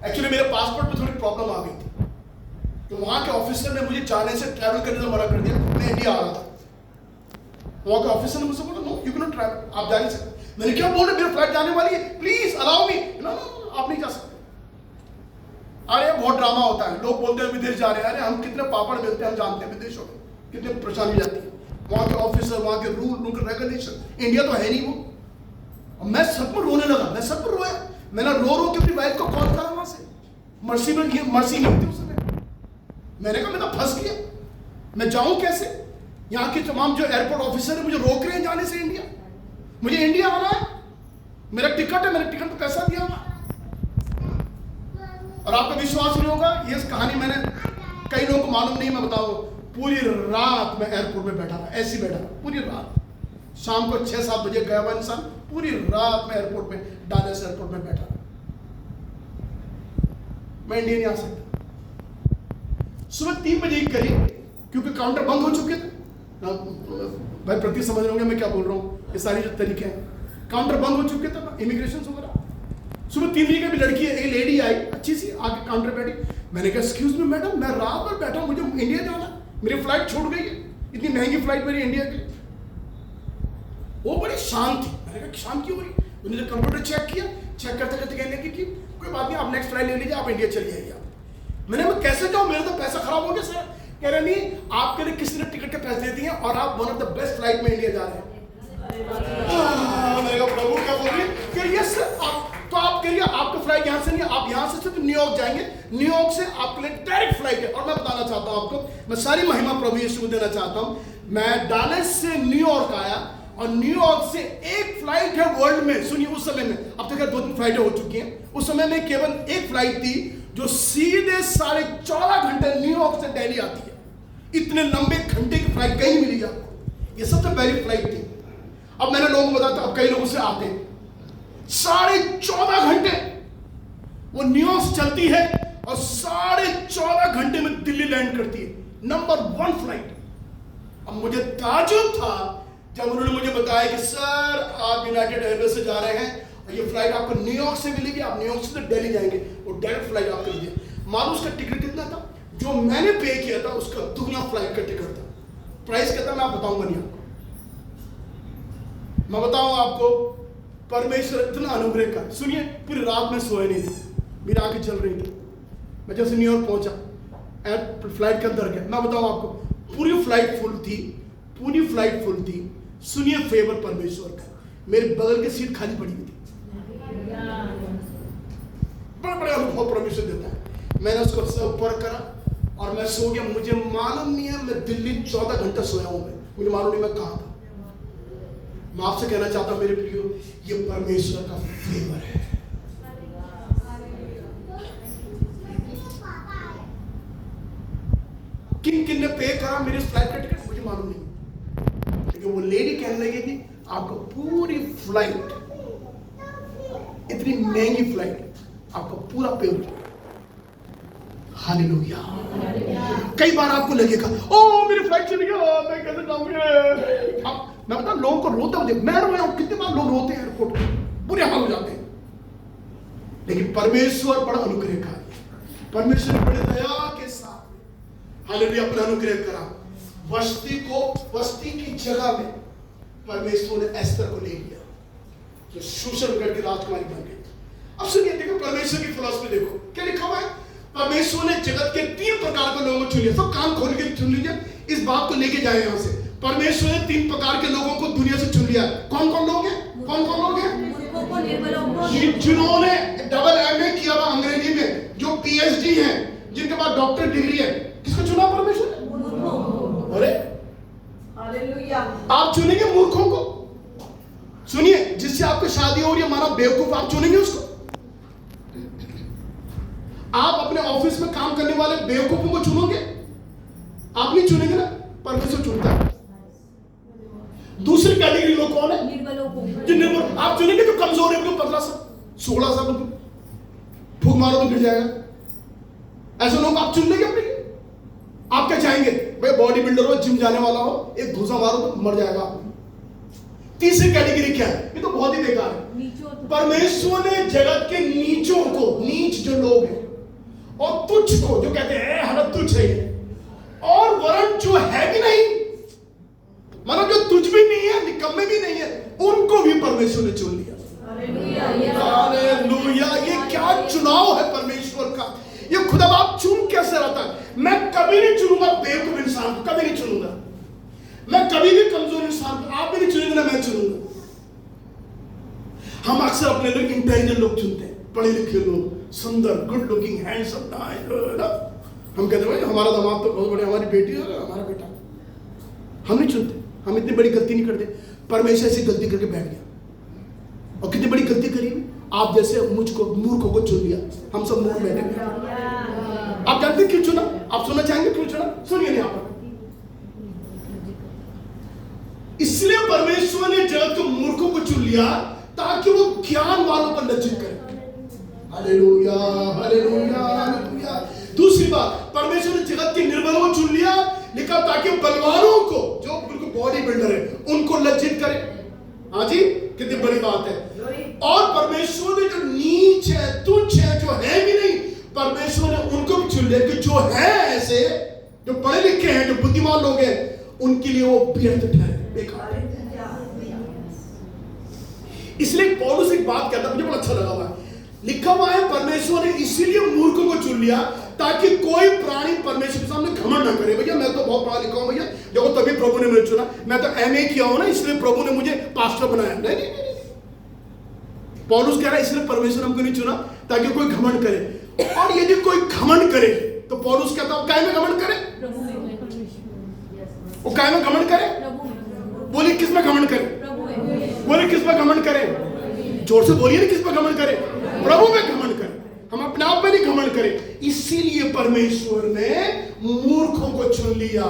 एक्चुअली मेरे पासपोर्ट में थोड़ी प्रॉब्लम आ गई थी, तो वहां के ऑफिसर ने मुझे जाने से, ट्रैवल करने से मना कर दिया। मैं इंडिया आ रहा था, वहां के ऑफिसर ने मुझसे बोला no you can not travel, आप जा नहीं सकते। मैंने क्या बोल रहे, मेरी फ्लाइट जाने वाली है, प्लीज अलाउ मी। नो आप नहीं जा सकते। अरे बहुत ड्रामा होता है, लोग बोलते हैं विदेश जा रहे हैं। अरे हम कितने पापड़ बेलते हैं, हम जानते हैं विदेशों में कितने परेशानी जाती है। वहां के ऑफिसर, वहां के रूल रेगुलेशन, इंडिया तो है नहीं वो। मैं सब पर रोने लगा, मैं सब पर रोया। मैंने रो के अपनी वाइफ को कॉल करा वहां से, मर्सी नहीं थी उस समय। मैंने कहा मैं तो फंस गया, मैं जाऊं कैसे? यहाँ के तमाम जो एयरपोर्ट ऑफिसर है मुझे रोक रहे हैं जाने से इंडिया। मुझे इंडिया आना है, मेरा टिकट है, मेरे टिकट पे पैसा दिया हुआ। और आपका विश्वास नहीं होगा, ये कहानी मैंने कई लोगों को मालूम नहीं, मैं बताऊं, पूरी रात मैं एयरपोर्ट में बैठा था, ऐसी बैठा था पूरी रात। शाम को 6-7 बजे गया हुआ इंसान, पूरी रात में एयरपोर्ट में, डालस एयरपोर्ट में बैठा था। मैं इंडिया नहीं आ सकता। सुबह 3 बजे ही करीब, क्योंकि काउंटर बंद हो चुके थे। भाई प्रति समझ रहे होंगे मैं क्या बोल रहा हूँ, ये सारी जो तरीके हैं, काउंटर बंद हो चुके थे, इमिग्रेशन वगैरह। सुबह 3 बजे की लड़की है, एक लेडी आई अच्छी सी, आके काउंटर बैठी। मैंने कहा एक्सक्यूज मी मैडम, मैं रात भर बैठा हूं, मुझे इंडिया जाना, मेरी फ्लाइट छूट गई है, इतनी महंगी फ्लाइट मेरी इंडिया की। वो बड़ी शांत थी। मैंने कहा शांत क्यों हो रही? उन्होंने कंप्यूटर चेक किया, चेक करते करते कहने लगी कि कोई बात नहीं, आप नेक्स्ट फ्लाइट ले लीजिए, आप इंडिया चली जाइए। मैंने मैं कैसे जाऊं, मेरा तो पैसा खराब हो गया सर। कह रहे नहीं, आपके लिए किसी ने टिकट के पैसे दे दिए और आप one of the best flight में इंडिया जा रहे हैं। मैंने कहा प्रभु क्या बोल रही है? कह यस आप, तो आप कहिए आपका फ्लाइट यहाँ से नहीं, आप यहाँ से सिर्फ न्यूयॉर्क जाएंगे, न्यूयॉर्क से आपके लिए डायरेक्ट फ्लाइट है। और मैं बताना चाहता हूँ आपको, मैं सारी महिमा प्रभु यीशु को देना चाहता हूँ। मैं डालस से न्यूयॉर्क आया और न्यूयॉर्क से एक फ्लाइट है वर्ल्ड में, सुनिए उस समय में, अब तक 2-3 फ्लाइटें हो चुकी हैं, उस समय में केवल एक फ्लाइट थी जो सीधे 14.5 घंटे न्यूयॉर्क से दिल्ली आती है। इतने लंबे घंटे की फ्लाइट कहीं मिली आपको, ये सबसे पहली फ्लाइट थी। अब मैंने लोगों को बताया, अब कई लोगों से आते हैं, 14.5 घंटे वो न्यूयॉर्क से चलती है और 14.5 घंटे में दिल्ली लैंड करती है, नंबर 1 फ्लाइट। अब मुझे ताज्जुब था जब उन्होंने मुझे बताया कि सर आप यूनाइटेड एयरवेज से जा रहे हैं और ये फ्लाइट आपको न्यूयॉर्क से मिलेगी, आप न्यूयॉर्क से तो दिल्ली जाएंगे, वो डायरेक्ट फ्लाइट आपके लिए। मालूम उसका टिकट कितना था? जो मैंने पे किया था उसका दुगना फ्लाइट का टिकट था। प्राइस कितना मैं बताऊंगा नहीं आपको, मैं बताऊंगा आपको। परमेश्वर इतना अनुग्रह का, सुनिए पूरी रात में सोए नहीं थी, मेरी आंखें चल रही थी। मैं जैसे न्यूयॉर्क पहुंचा, फ्लाइट के अंदर गया, मैं बताऊं आपको, पूरी फ्लाइट फुल थी, पूरी फ्लाइट फुल थी। सुनिए फेवर परमेश्वर का, मेरे बगल की सीट खाली पड़ी हुई थी। बड़ा बड़ा अनुभव परमेश्वर देता है। मैंने उसको ऊपर करा और मैं सो गया। मुझे मालूम नहीं है, मैं दिल्ली 14 घंटा सोया हूं, मुझे मालूम नहीं मैं कहां था। मैं आपसे कहना चाहता हूं मेरे प्रियो, ये परमेश्वर का फेवर है। किन किन ने पे करा मेरे फ्लाइट का टिकट मुझे मालूम नहीं, लेकिन वो लेडी कहने लगी कि आपको पूरी फ्लाइट, इतनी महंगी फ्लाइट, आपका पूरा पे हो जाएगा। हालेलुया। कई बार आपको लगेगा ओ मेरी फ्लाइट चली गई, मैं कैसे जाऊंगा। मैं बता, लोगों को रोता हूं, मैं रोया हूं, कितने बार लोग रोते हैं एयरपोर्ट में, बुरे हाल हो जाते हैं। लेकिन परमेश्वर बड़ा अनुग्रह का, परमेश्वर बड़े दया के साथ हालेलुया अपना अनुग्रह करा। वस्ती की जगह में परमेश्वर ने एस्तर को ले लिया, जो शूशनगढ़ की राजकुमारी बन गई। अब सुनिए, देखो परमेश्वर की फिलॉसफी देखो क्या लिखा हुआ है। परमेश्वर ने जगत के 3 प्रकार के लोगों को चुन लिया। सब कान खोल के चुन लीजिए, इस बात को लेके जाए यहां से। परमेश्वर ने 3 प्रकार के लोगों को दुनिया से चुन लिया। कौन कौन लोग हैं? कौन कौन लोग हैं? जिन्होंने डबल MA किया हुआ अंग्रेजी में, जो PhD हैं, जिनके पास डॉक्टर डिग्री है। किसको चुना परमेश्वर? अरे हालेलुया। आप चुनेंगे मूर्खों को? सुनिए, जिससे आपकी शादी हो रही है माना बेवकूफ, आप चुनेंगे उसको? आप अपने ऑफिस में काम करने वाले बेवकूफों को चुनोगे? आप नहीं चुनेंगे ना, परमेश्वर चुनता है। दूसरी कैटेगरी लोग कौन है? निर्बल। आप चुनेंगे जो कमजोर है, जो पतला सा, सोड़ा सा, फूक मारो तो गिर जाएगा। ऐसे लोग आप चुन लेंगे अपने लिए? आप क्या चाहेंगे? भाई बॉडी बिल्डर हो, जिम जाने वाला हो, एक घूसा मारो तो मर जाएगा। तीसरी कैटेगरी क्या है? ये तो बहुत ही बेकार है। परमेश्वर ने जगत के नीचों को, नीच जो लोग हैं, और तुच्छ को, जो कहते हैं हमें तुच्छ है, और वरन जो है भी नहीं, मतलब जो तुझ भी नहीं है, निकम्मे भी नहीं है, उनको भी परमेश्वर ने चुन लिया। हालेलुया। ये क्या चुनाव है परमेश्वर का। ये खुदा बाप चुन कैसे रहता है। मैं कभी नहीं चुनूंगा बेवकूफ इंसान को, कभी नहीं चुनूंगा। मैं कभी भी कमजोर इंसान को, आप भी नहीं चुनेंगे ना मैं चुनूंगा। हम अक्सर अपने लोग इंटेलिजेंट लोग चुनते हैं, पढ़े लिखे लोग, सुंदर, गुड लुकिंग, हैंडसम। हम कहते हैं भाई हमारा दामाद तो बहुत बड़े, हमारी बेटी है, हमारा बेटा। हम नहीं चुनते, हम इतनी बड़ी गलती नहीं करते। परमेश्वर ऐसी गलती करके बैठ गया और कितनी बड़ी गलती करी है, आप जैसे मुझको मूर्खों को चुन लिया। हम सब मूर्ख बैठे हैं। आप जानते क्यों चुना? आप सुनना चाहेंगे क्यों चुना? सुनिए नहीं आप। इसलिए परमेश्वर ने जगत को मूर्खों को चुन लिया ताकि वो ज्ञान वालों पर लज्जित करे। Hallelujah, hallelujah, hallelujah. दूसरी बात, परमेश्वर ने जगत के निर्बलों को चुन लिया, लिखा ताकि बलवानों को, जो बिल्कुल बॉडी बिल्डर है, उनको लज्जित करे। हाँ जी, कितनी बड़ी बात है। और परमेश्वर ने जो नीच है, तुच्छ है, जो है भी नहीं, परमेश्वर ने उनको भी चुन लिया कि जो है ऐसे, जो पढ़े लिखे हैं, जो बुद्धिमान लोग हैं, उनके लिए वो व्यर्थ ठहरे, बेकार है। इसलिए पौलुस एक बात कहता है, मुझे बड़ा अच्छा लगा हुआ है, लिखा हुआ है परमेश्वर ने इसीलिए मूर्खों को चुन लिया ताकि कोई प्राणी परमेश्वर के सामने घमंड ना करे। भैया मैं तो बहुत पढ़ा लिखा हूं, भैया देखो तभी प्रभु ने मुझे चुना, मैं तो एमए किया हूं ना, इसलिए प्रभु ने मुझे पास्टर बनाया। नहीं नहीं नहीं, पौलुस कह रहा है इसलिए परमेश्वर हमको नहीं चुना ताकि कोई घमंड करे। और यदि कोई घमंड करे तो पौलुस कहता है काय में घमंड करे? वो काय में घमंड करे? बोलिए किस में घमंड करे? बोलिए किस में घमंड करे? जोर से बोलिए ना, किस पर घमंड करे? प्रभु में घमंड करे। हम अपने आप में नहीं घमंड करें। इसीलिए परमेश्वर ने मूर्खों को चुन लिया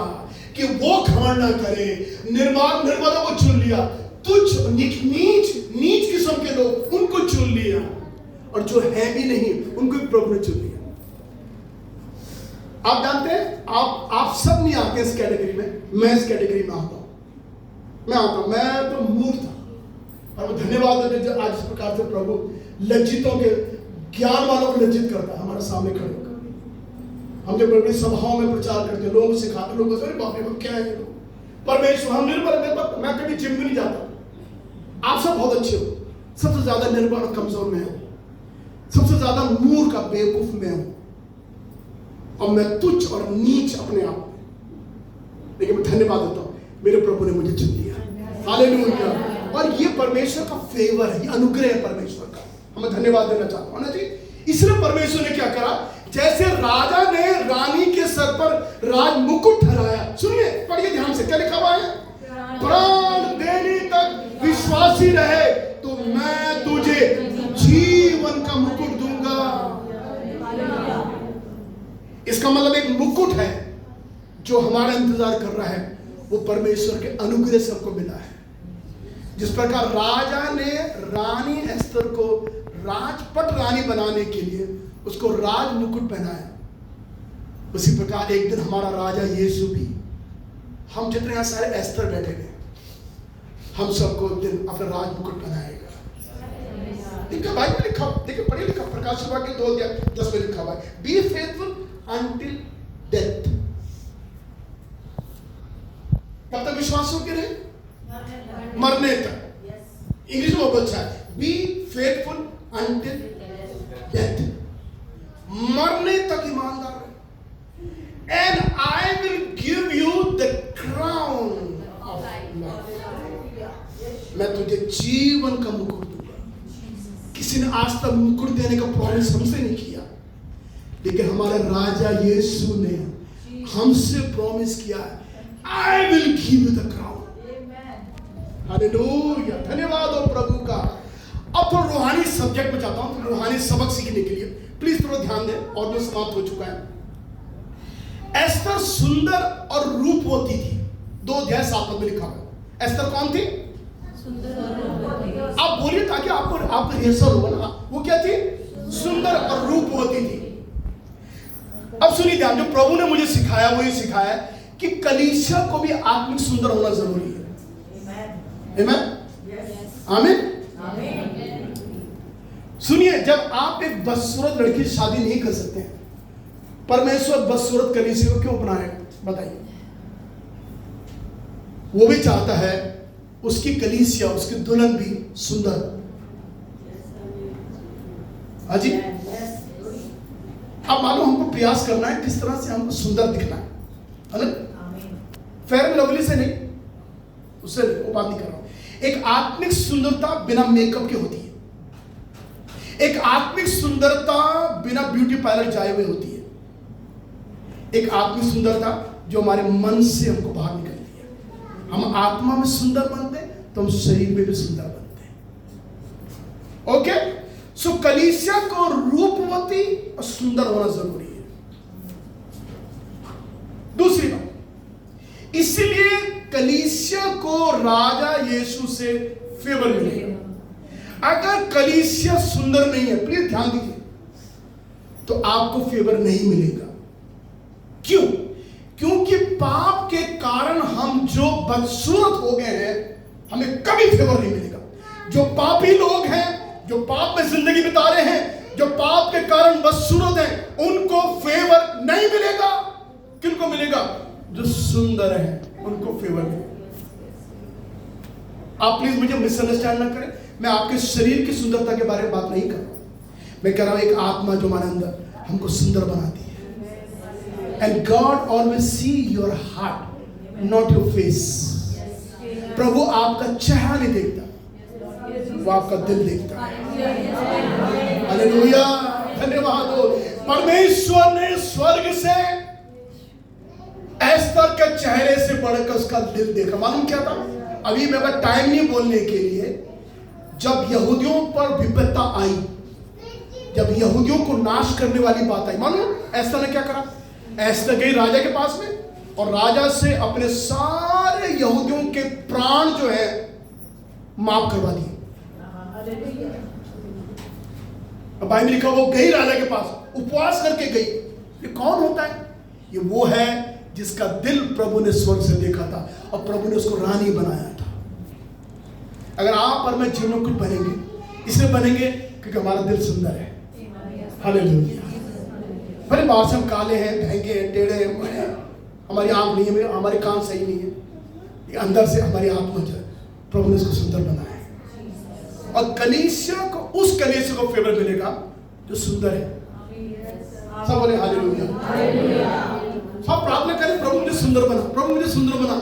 कि वो घमंड ना करे। निर्बलों को चुन लिया, तुच्छ नीच किस्म के लोग, उनको चुन लिया। और जो है भी नहीं, उनको भी प्रभु ने चुन लिया। आप जानते हैं, आप सब नहीं आते इस कैटेगरी में, मैं इस कैटेगरी में आता हूं। मैं तो मूर्ख था, और धन्यवाद है जो आज इस प्रकार से प्रभु लज्जितों के, ज्ञान वालों को लज्जित करता है हमारे सामने खड़े होकर। हम जब बड़ी सभाओं में प्रचार करते हैं, लोगों को सिखाते, लोगों को बाप रे क्या है ये लोग, परमेश्वर हम निर्बल है, मैं कभी जिम भी नहीं जाता। आप सब बहुत अच्छे हो, सबसे ज्यादा निर्बल और कमजोर में हूं, सबसे ज्यादा मूर्ख और बेवकूफ में हूं, और मैं तुच्छ और नीच अपने आप। लेकिन मैं धन्यवाद देता हूं, मेरे प्रभु ने मुझे चुन लिया। हालेलुया। और ये परमेश्वर का फेवर है, ये अनुग्रह है परमेश्वर का, हमें धन्यवाद देना चाहता हूं ना जी। इसलिए परमेश्वर ने क्या करा, जैसे राजा ने रानी के सर पर राज मुकुट ठहराया। सुनिए, पढ़िए ध्यान से, क्या लिखा हुआ है? प्राण देने तक विश्वासी रहे तो मैं तुझे जीवन का मुकुट दूंगा। इसका मतलब एक मुकुट है जो हमारा इंतजार कर रहा है, वो परमेश्वर के अनुग्रह से हमको मिला है। जिस प्रकार राजा ने रानी एस्तर को राजपट रानी बनाने के लिए उसको राज मुकुट पहनाया, उसी प्रकार एक दिन हमारा राजा यीशु भी, हम जितने यहाँ सारे एस्तर बैठे हैं, हम सबको एक दिन अपना राज मुकुट पहनाएगा। देखिए बाइबल में लिखा, देखिए पढ़िए लिखा, प्रकाश सभा के 2:10 में लिखा हुआ है, बी फेथफुल अंटिल डेथ। कब तक विश्वासों के रहे? मरने तक। इंग्लिश में बहुत अच्छा है, बी फेथफुल अंटिल डेथ, मरने तक ईमानदार रहे। And I will give you the crown of life, मैं तुझे जीवन का मुकुट दूंगा। किसी ने आज तक मुकुट देने का प्रॉमिस हमसे नहीं किया, लेकिन हमारे राजा यीशु ने हमसे प्रॉमिस किया है, I will give you the crown. Hallelujah, धन्यवाद हो प्रभु का। अब तो रूहानी सब्जेक्ट में जाता हूं, रूहानी सबक सीखने के लिए प्लीज थोड़ा ध्यान दें, और जो समाप्त हो चुका है। एस्तर सुंदर और रूपवती थी, 2:7 में लिखा हुआ। एस्तर कौन थी? सुंदर। आप बोलिए ताकि आपको रिहर्सल होगा ना। वो क्या थी? सुंदर और रूपवती थी। अब सुनिए ध्यान, जो प्रभु ने मुझे सिखाया वो ये सिखाया कि कलीसिया को भी आत्मिक सुंदर होना जरूरी है। आमीन। सुनिए, जब आप एक बदसूरत लड़की से शादी नहीं कर सकते, परमेश्वर बदसूरत कलीसिया को क्यों बनाएगा? बताइए। वो भी चाहता है उसकी कलीसिया, उसकी दुल्हन भी सुंदर। हाजी, अब मालूम हमको प्रयास करना है किस तरह से हमको सुंदर दिखना है, फेयर एंड लवली से नहीं, उससे वो बात नहीं कर रहा हूं। एक आत्मिक सुंदरता बिना मेकअप की होती है, एक आत्मिक सुंदरता बिना ब्यूटी पार्लर जाए हुए होती है, एक आत्मिक सुंदरता जो हमारे मन से हमको बाहर निकलती है। हम आत्मा में सुंदर बनते हैं तो हम शरीर में भी सुंदर बनते हैं। कलीसिया को रूपवती और सुंदर होना जरूरी है। दूसरी बात, इसलिए कलीसिया को राजा यीशु से फेवर मिलेगा। अगर कलीसिया सुंदर नहीं है, प्लीज ध्यान दीजिए, तो आपको फेवर नहीं मिलेगा। क्यों? क्योंकि पाप के कारण हम जो बदसूरत हो गए हैं, हमें कभी फेवर नहीं मिलेगा। जो पापी लोग हैं, जो पाप में जिंदगी बिता रहे हैं, जो पाप के कारण बदसूरत हैं, उनको फेवर नहीं मिलेगा। किनको मिलेगा? जो सुंदर हैं, उनको फेवर मिलेगा। आप प्लीज मुझे मिसअंडरस्टैंड ना करें, मैं आपके शरीर की सुंदरता के बारे में बात नहीं कर रहा हूं। मैं कह रहा हूं एक आत्मा जो हमारे अंदर हमको सुंदर बनाती है। And God always see your heart, not your face. प्रभु आपका चेहरा नहीं देखता, वो आपका दिल देखता है। हालेलुया, धन्यवाद हो। परमेश्वर ने स्वर्ग से एस्तर के चेहरे से बढ़कर उसका दिल देखा। मालूम क्या था? अभी मेरे पास टाइम नहीं बोलने के लिए। जब यहूदियों पर विपत्ता आई, जब यहूदियों को नाश करने वाली बात आई, मालूम एस्तर ने क्या करा? एस्तर गई राजा के पास में और राजा से अपने सारे यहूदियों के प्राण जो है माफ करवा दिए। अब बाइबल लिखा, वो गई राजा के पास, उपवास करके गई। ये कौन होता है? ये वो है जिसका दिल प्रभु ने स्वर्ग से देखा था और प्रभु ने उसको रानी बनाया था। अगर आप और मैं जीवन में कुछ बनेंगे, इसलिए बनेंगे क्योंकि हमारा दिल सुंदर है। हालेलुया। भले बाहर से हम काले हैं, महंगे हैं, टेढ़े हैं, हमारी आंख नहीं है, हमारे कान सही नहीं है, अंदर से हमारी आत्मा जो है, प्रभु ने उसको सुंदर बनाया है। और कलीसिया को, उस कलीसिया को फेवर मिलेगा जो सुंदर है। सब बोले हालेलुया। सब प्रार्थना करें, प्रभु मुझे सुंदर बना, प्रभु मुझे सुंदर बना।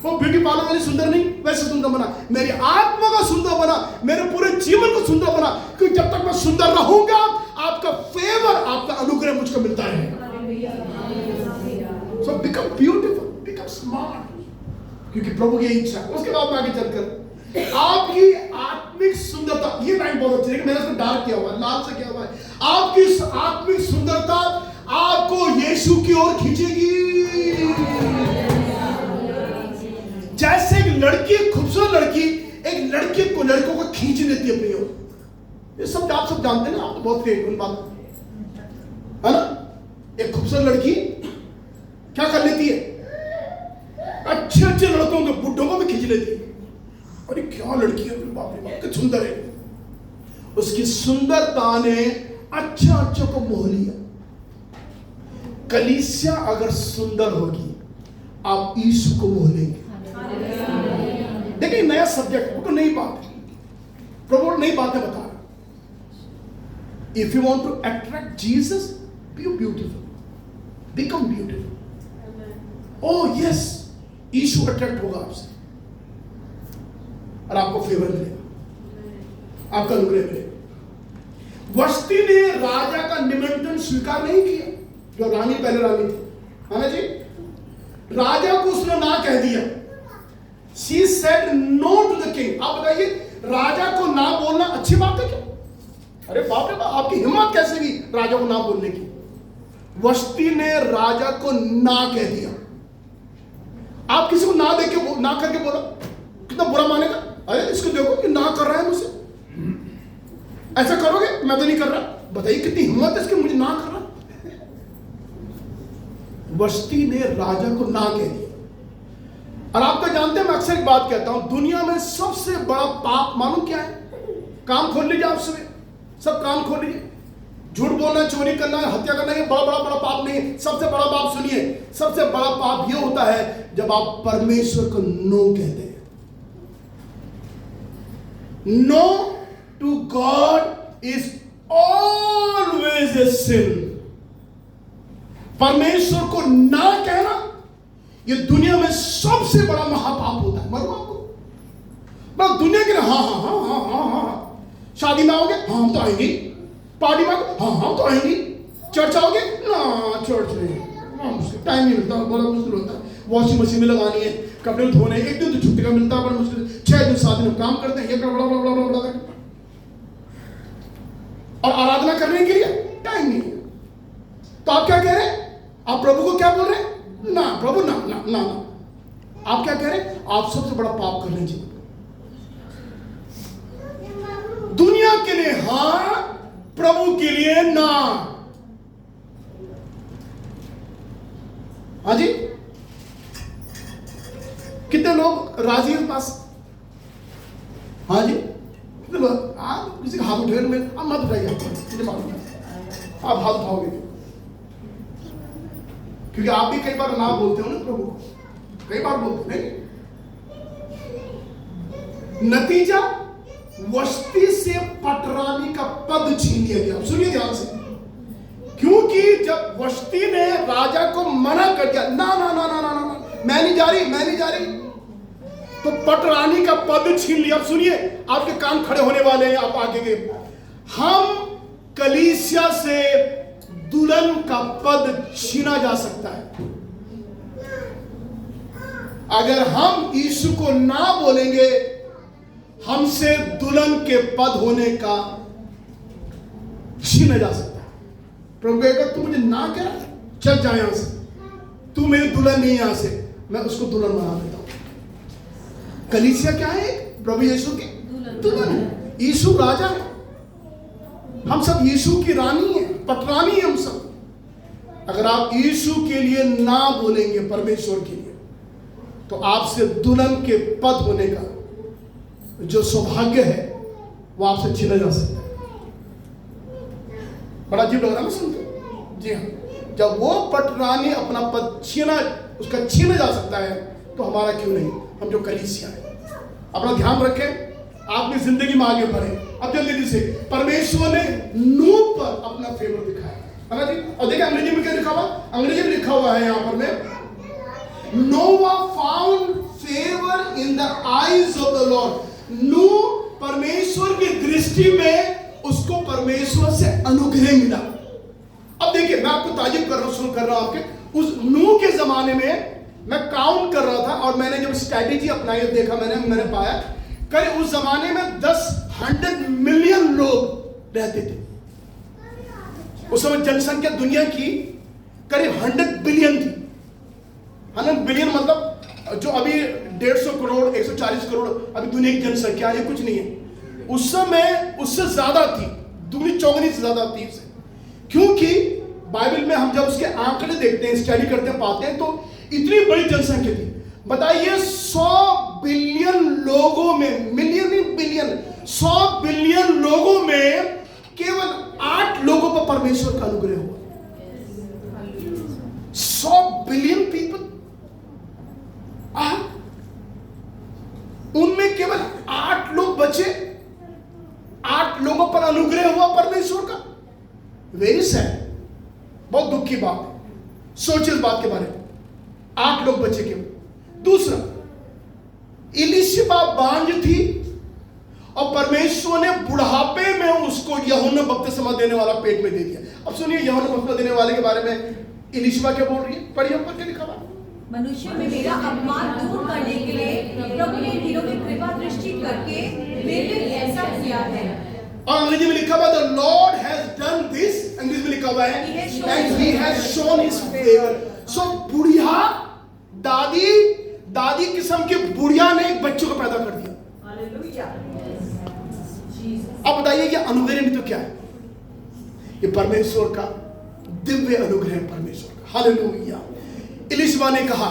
वो ब्यूटी पार्लर वाली सुंदर नहीं, वैसे सुंदर बना, मेरी आत्मा का सुंदर बना, मेरे पूरे जीवन को सुंदर बना। क्योंकि जब तक मैं सुंदर रहूंगा, आपका फेवर, आपका अनुग्रह मुझको मिलता रहेगा। So become beautiful, become smart, क्योंकि प्रभु की इच्छा। उसके बाद में आगे चलकर आपकी आत्मिक सुंदरता, ये लाइन बहुत अच्छी है कि मैंने इसको डार्क किया हुआ है, लाल से किया हुआ है। आपकी आत्मिक सुंदरता आपको यीशु की ओर खींचेगी। जैसे एक लड़की, खूबसूरत लड़की एक लड़के को, लड़कों को खींच लेती है अपनी ओर। ये सब आप सब जानते हैं ना, आप तो बहुत फेक बात है ना। एक खूबसूरत लड़की क्या कर लेती है? अच्छे अच्छे लड़कों को, बुड्ढों को भी खींच लेती है। अरे क्या लड़की है, बाप रे बाप, कितनी सुंदर है। उसकी सुंदरता ने अच्छा अच्छा को मोह लिया। कलीसिया अगर सुंदर होगी, आप यीशु को मोह लेंगे। देखिए नया सब्जेक्ट, वो नई बात है, प्रभु नई बातें बता रहा। If you want to attract Jesus, be beautiful, become beautiful. Oh yes, यीशु अट्रैक्ट होगा आपसे और आपको फेवर मिलेगा, आपका अनुग्रह मिलेगा। वस्ती ने राजा का निमंत्रण स्वीकार नहीं किया, जो रानी पहले रानी थी, है ना जी। राजा को उसने ना कह दिया। She said no to the king। आप बताइए, राजा को ना बोलना अच्छी बात है क्या? अरे बाप रे बाप, आपकी हिम्मत कैसे हुई राजा को ना बोलने की? वस्ती ने राजा को ना कह दिया। आप किसी को ना देके, ना करके बोला, कितना बुरा मानेगा? अरे इसको देखो कि ना कर रहा है मुझसे, ऐसा करोगे? मैं तो नहीं कर रहा। बताइए कितनी हिम्मत है इसकी, मुझे ना कर रहा। वस्ती ने राजा को ना कह दिया। और आप तो जानते हैं, मैं अक्सर एक बात कहता हूं, दुनिया में सबसे बड़ा पाप मालूम क्या है? काम खोल लीजिए आप सुबह, सब काम खोल लीजिए। झूठ बोलना, चोरी करना, हत्या करना, ये बड़ा बड़ा पाप नहीं है। सबसे बड़ा पाप सुनिए, सबसे बड़ा पाप ये होता है जब आप परमेश्वर को नो कहते हैं। No to God is always a sin. परमेश्वर को ना कहना ये दुनिया में सबसे बड़ा महापाप होता है। मालूम आपको? बस दुनिया के हाँ हाँ हाँ हाँ हाँ हाँ, शादी में आओगे, हाँ हम तो आएंगे। पार्टी में, हाँ हम तो आएंगे। चर्च आओगे ना, चर्च नहीं, टाइम नहीं मिलता, बड़ा मुश्किल होता है। वॉशिंग मशीन में लगानी है, कपड़े धोने, एक दिन तो छुट्टी का मिलता है, बड़ा मुश्किल। 6 दिन 7 दिन काम करते हैं, ये बड़ा बड़ा बड़ा बड़ा बड़ा। और आराधना करने के लिए टाइम नहीं है। तो आप क्या कह रहे हैं? आप प्रभु को क्या बोल रहे हैं? ना प्रभु, ना ना ना ना। आप क्या कह रहे हैं? आप सबसे बड़ा पाप कर रहे हैं। दुनिया के लिए हाँ, प्रभु के लिए ना। हाँ जी, कितने लोग राजी हैं पास? हाँ जी, कितने लोग? आप किसी का हाथ उठाए में आप मत उठाइए, मुझे मालूम है आप हाथ उठाओगे, क्योंकि आप भी कई बार ना बोलते हो ना प्रभु, कई बार बोलते हैं। नतीजा वस्ती से पटरानी का पद छीन लिया गया। सुनिए ध्यान से, क्योंकि जब वस्ती ने राजा को मना कर दिया, ना ना ना ना ना ना, मैं नहीं जा रही, मैं नहीं जा रही, तो पटरानी का पद छीन लिया। अब सुनिए, आपके कान खड़े होने वाले हैं, आप आगे गए। हम कलीसिया से दुल्हन का पद छीना जा सकता है। अगर हम यीशु को ना बोलेंगे, हमसे दुल्हन के पद होने का छीना जा सकता है। प्रभु कहेगा तू मुझे ना कह, चल जा यहां से, तू मेरी दुल्हन नहीं, यहां से मैं उसको दुल्हन बना देता हूं। कलीसिया क्या है? प्रभु यीशु की दुल्हन है। यीशु राजा है, हम सब यीशु की रानी है, पटरानी है हम सब। अगर आप यीशु के लिए ना बोलेंगे, परमेश्वर के लिए, तो आपसे दुल्हन के पद होने का जो सौभाग्य है वो आपसे छीना जा सकता है। बड़ा अजीब लग रहा है सुनते? जी हाँ, जब वो पटरानी अपना पद उसका छीना जा सकता है, तो हमारा क्यों नहीं? हम जो कलीसिया है, अपना ध्यान रखें, आपकी जिंदगी में आगे बढ़े। अब जल्दी से, परमेश्वर ने नूह पर अपना फेवर दिखाया है ना जी। और देखिए अंग्रेजी में क्या लिखा हुआ? अंग्रेजी में लिखा हुआ है यहां पर में, Noah found favour in the eyes of the Lord. Nuh परमेश्वर की दृष्टि में उसको परमेश्वर से अनुग्रह मिला। अब देखिए, मैं आपको ताजुब कर रहा हूं, सुन कर रहा हूं आपके। उस नूह के जमाने में मैं काउंट कर रहा था, और मैंने जब स्ट्रैटेजी अपनाई, देखा मैंने पाया करीब उस जमाने में 100 मिलियन लोग रहते थे। उस समय जनसंख्या दुनिया की करीब 100 बिलियन थी। 100 बिलियन मतलब जो अभी 150 करोड़ 140 करोड़ अभी दुनिया की जनसंख्या है, कुछ नहीं है। उस समय उससे ज्यादा थी, दुगनी चौगनी से ज्यादा थी। क्योंकि बाइबल में हम जब उसके आंकड़े देखते हैं, स्टडी करते हैं, पाते हैं, तो इतनी बड़ी जनसंख्या थी। बताइए 100 बिलियन लोगों में, मिलियन नहीं बिलियन, 100 बिलियन लोगों में केवल 8 लोगों पर परमेश्वर का अनुग्रह हुआ। 100 बिलियन पीपल, उनमें केवल 8 लोग बचे। 8 लोगों पर अनुग्रह हुआ परमेश्वर का। वेरी सैड, बहुत दुख की बात है। सोचिए इस बात के बारे में, 8 लोग बचे केवल। दूसरा, इलिशिबा बांझ थी, और परमेश्वर ने बुढ़ापे में उसको यूहन्ना बपतिस्मा देने वाला पेट में दे दिया। अब सुनिए, यूहन्ना बपतिस्मा देने वाले के बारे में इलिशिबा क्या बोल रही है? पढ़िए ऊपर क्या लिखा हुआ? मनुष्य में मेरा अपमान दूर करने के लिए प्रभु ने दिनों की कृपा दृष्टि करके मेरे लिए ऐसा किया है। और अंग्रेजी में लिखा हुआ the Lord has done this, अंग्रेजी में लिखा हुआ है and he has shown his favour. सो बुढ़िया दादी किस्म की बुढ़िया ने एक बच्चे को पैदा कर दिया। हालेलुया। अब बताइए कि अनुग्रह नहीं तो क्या है? ये परमेश्वर का दिव्य अनुग्रह, परमेश्वर का। हालेलुया। इलिशिबा ने कहा,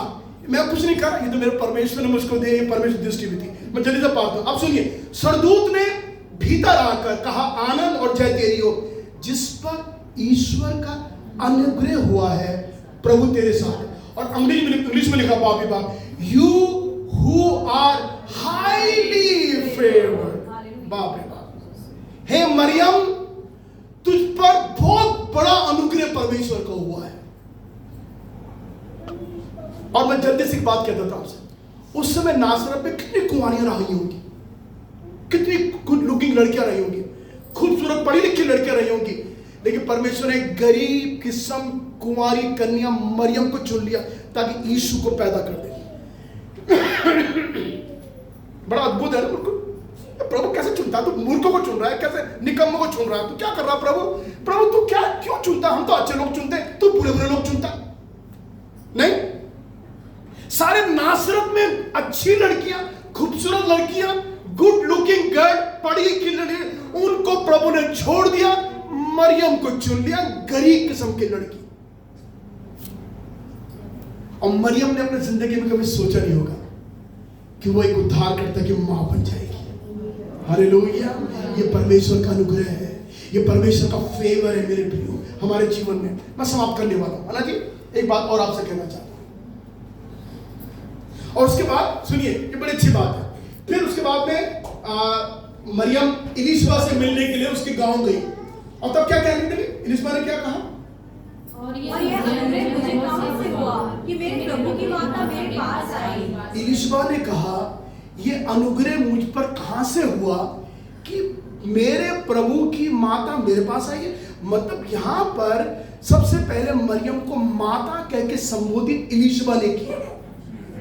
मैं कुछ नहीं कर रहा, ये तो मेरे परमेश्वर ने मुझको दे, ये परमेश्वर दृष्टि भी थी। मैं जल्दी से पढ़ता हूं। अब सुनिए, सरदूत ने भीतर आकर कहा, आनंद और जय तेरी हो, जिस पर ईश्वर का अनुग्रह हुआ है, प्रभु तेरे साथ है। और इंग्लिश में लिखा बाप बाप, you who are highly favoured. बाप रे बाप, हे मरियम, तुझ पर बहुत बड़ा अनुग्रह परमेश्वर का हुआ है। और मैं जल्दी से एक बात कहता था आपसे, उस समय नासरत में कितनी कुंवारियां रही होंगी, कितनी गुड लुकिंग लड़कियां रही होंगी, खूबसूरत पढ़ी लिखी लड़कियां रही होंगी, लेकिन परमेश्वर ने गरीब किस्म कुंवारी कन्या मरियम को चुन लिया ताकि यीशु को पैदा कर दे। बड़ा अद्भुत है ना, बिल्कुल प्रभु कैसे चुनता है? तू मूर्खों को चुन रहा है, कैसे निकम्मों को चुन रहा है? तू क्या कर रहा है प्रभु? प्रभु तू क्या क्यों चुनता? हम तो अच्छे लोग चुनते, तू बुरे बुरे लोग चुनता नहीं? सारे नासरत में अच्छी लड़कियां, खूबसूरत लड़कियां, गुड लुकिंग गर्ल, पढ़ी लिखी लड़की, उनको प्रभु ने छोड़ दिया, मरियम को चुन लिया, गरीब किस्म की लड़की। और मरियम ने अपने जिंदगी में कभी सोचा नहीं होगा कि वो एक उद्धारकर्ता की मां बन जाएगी। हालेलुया! ये परमेश्वर का अनुग्रह है, ये परमेश्वर का फेवर है मेरे प्रियो हमारे जीवन में। मैं समाप्त करने वाला हूं। हालांकि एक बात और आपसे कहना चाहता हूं, और उसके बाद सुनिए, ये बड़ी अच्छी बात है। फिर उसके बाद में मरियम इलीशबा से मिलने के लिए उसके गांव गई, और तब क्या कहने लगी? इलीशबा ने क्या कहा? और ये अनुग्रह मुझे कहां से हुआ कि मेरे प्रभु की माता मेरे पास आई? इलीशबा ने कहा, ये अनुग्रह मुझ पर कहां से हुआ कि मेरे प्रभु की माता मेरे पास आई है? मतलब यहां पर सबसे पहले मरियम को माता कह के संबोधित इलीशबा ने किया,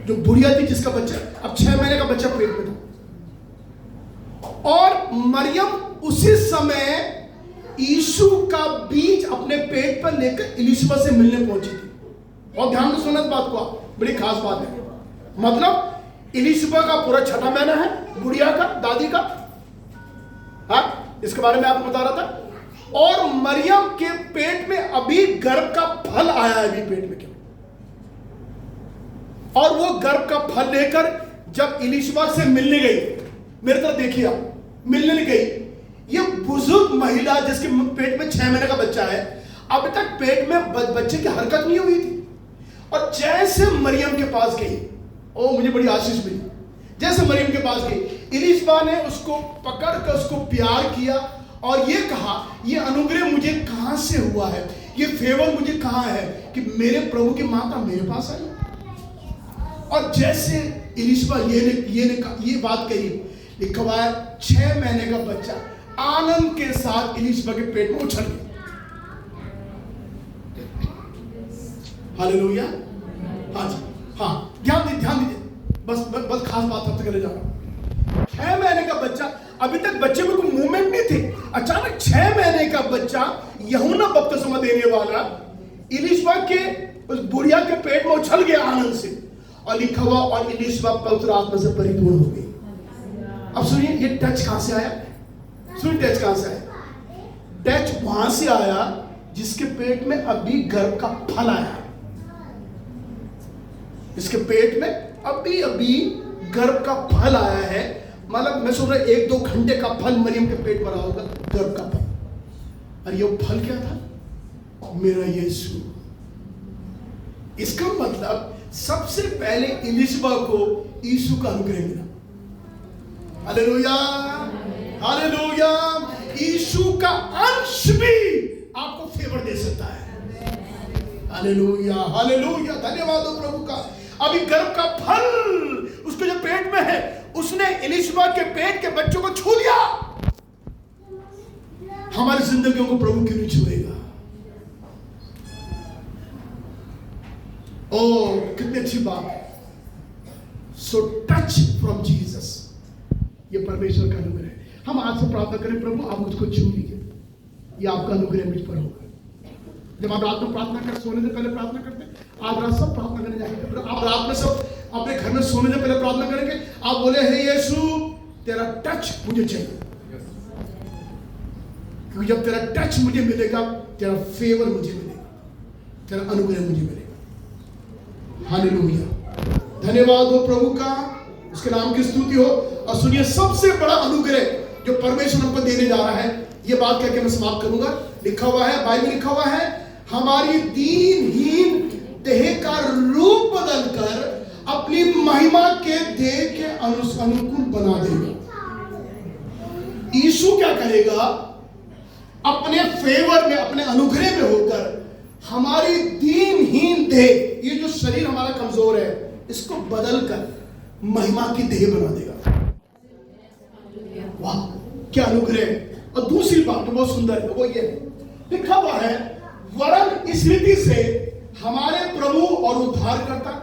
जो बुढ़िया थी, जिसका बच्चा अब 6 महीने का बच्चा पेट में था। और मरियम उसी समय यीशु का बीज अपने पेट पर लेकर इलीशबा से मिलने पहुंची थी। और ध्यान से सुनना इस बात को, बड़ी खास बात है। मतलब इलीशबा का पूरा 6वां महीना है, बुढ़िया का, दादी का, हाँ, इसके बारे में आपको बता रहा था। और मरियम के पेट में अभी गर्भ का फल आया है, अभी पेट में क्या, और वो गर्भ का फल लेकर जब इलीशबा से मिलने गई, मेरे तरफ देखिए आप, मिलने गई, ये बुजुर्ग महिला जिसके पेट में 6 महीने का बच्चा है, अभी तक पेट में बच्चे की हरकत नहीं हुई थी। और जैसे मरियम के पास गई, ओ मुझे बड़ी आशीष मिली, जैसे मरियम के पास गई, इलीशबा ने उसको पकड़ कर उसको प्यार किया और ये कहा, ये अनुग्रह मुझे कहां से हुआ है, ये फेवर मुझे कहां है कि मेरे प्रभु की माता मेरे पास आई। और जैसे इलीशबा ये बात कही, लिखा हुआ है 6 महीने का बच्चा आनंद के साथ इलीशबा के पेट में उछल गया। हालेलुया! हाँ जी, हाँ, ध्यान दीजिए, बस खास बात आपसे करने जा रहा हूं। 6 महीने का बच्चा, अभी तक बच्चे में कोई मूवमेंट नहीं थी, अचानक 6 महीने का बच्चा यूहन्ना बपतिस्मा देने वाला इलीशबा के उस बुढ़िया के पेट में उछल गया आनंद से। और लिखा हुआ, और इलीशबा पवित्र आत्मा से परिपूर्ण हो गई। अब सुनिए, ये टच कहां से आया? सुनिए, टच कहां से आया? टच वहां से आया जिसके पेट में अभी गर्भ का फल आया। इसके पेट में अभी गर्भ का फल आया है। मतलब मैं सोच रहा 1-2 घंटे का फल मरियम के पेट पर आया होगा, गर्भ का फल। और ये फल क्या था? मेरा यीशु। इसका मतलब सबसे पहले इलीशबा को यीशु का अनुग्रह मिला। हालेलुया! हालेलुया! यीशु का अंश भी आपको फेवर दे सकता है। हालेलुया! हालेलुया! धन्यवाद हो प्रभु का। अभी गर्भ का फल उसके जो पेट में है, उसने इलीशबा के पेट के बच्चों को छू लिया। हमारी जिंदगियों को प्रभु क्यों नहीं छुएगा? ओह, कितनी अच्छी बात है। सो टच फ्रॉम जीसस, ये परमेश्वर का अनुग्रह है। हम आज से प्रार्थना करें, प्रभु आप मुझको छू लीजिए, ये आपका अनुग्रह मुझ पर होगा। जब आप रात में प्रार्थना कर, सोने से पहले प्रार्थना करते हैं, आज रात सब प्रार्थना करने जाएंगे, आप रात में सब अपने घर में सोने से पहले प्रार्थना करेंगे। आप बोले, हे यीशु, तेरा टच मुझे चाहिए, क्योंकि जब तेरा टच मुझे मिलेगा, तेरा फेवर मुझे मिलेगा, तेरा अनुग्रह मुझे मिलेगा। हालेलुया! धन्यवाद हो प्रभु का, उसके नाम की स्तुति हो। और सुनिए, सबसे बड़ा अनुग्रह जो परमेश्वर हमको देने जा रहा है, ये बात कहकर मैं समाप्त करूंगा। लिखा हुआ है, बाइबल लिखा हुआ है, हमारी दीनहीन देह का रूप बदलकर अपनी महिमा के देह के अनुकूल बना देगा। यीशु क्या करेगा? अपने फेवर में, अपने अनुग्रह में होकर हमारी दीनहीन देह, ये जो शरीर हमारा कमजोर है, इसको बदलकर महिमा की देह बना देगा। वाह, क्या अनुग्रह! और दूसरी बात तो बहुत सुंदर है, वो ये लिखा हुआ है, वरन इस रीति से हमारे प्रभु और उद्धारकर्ता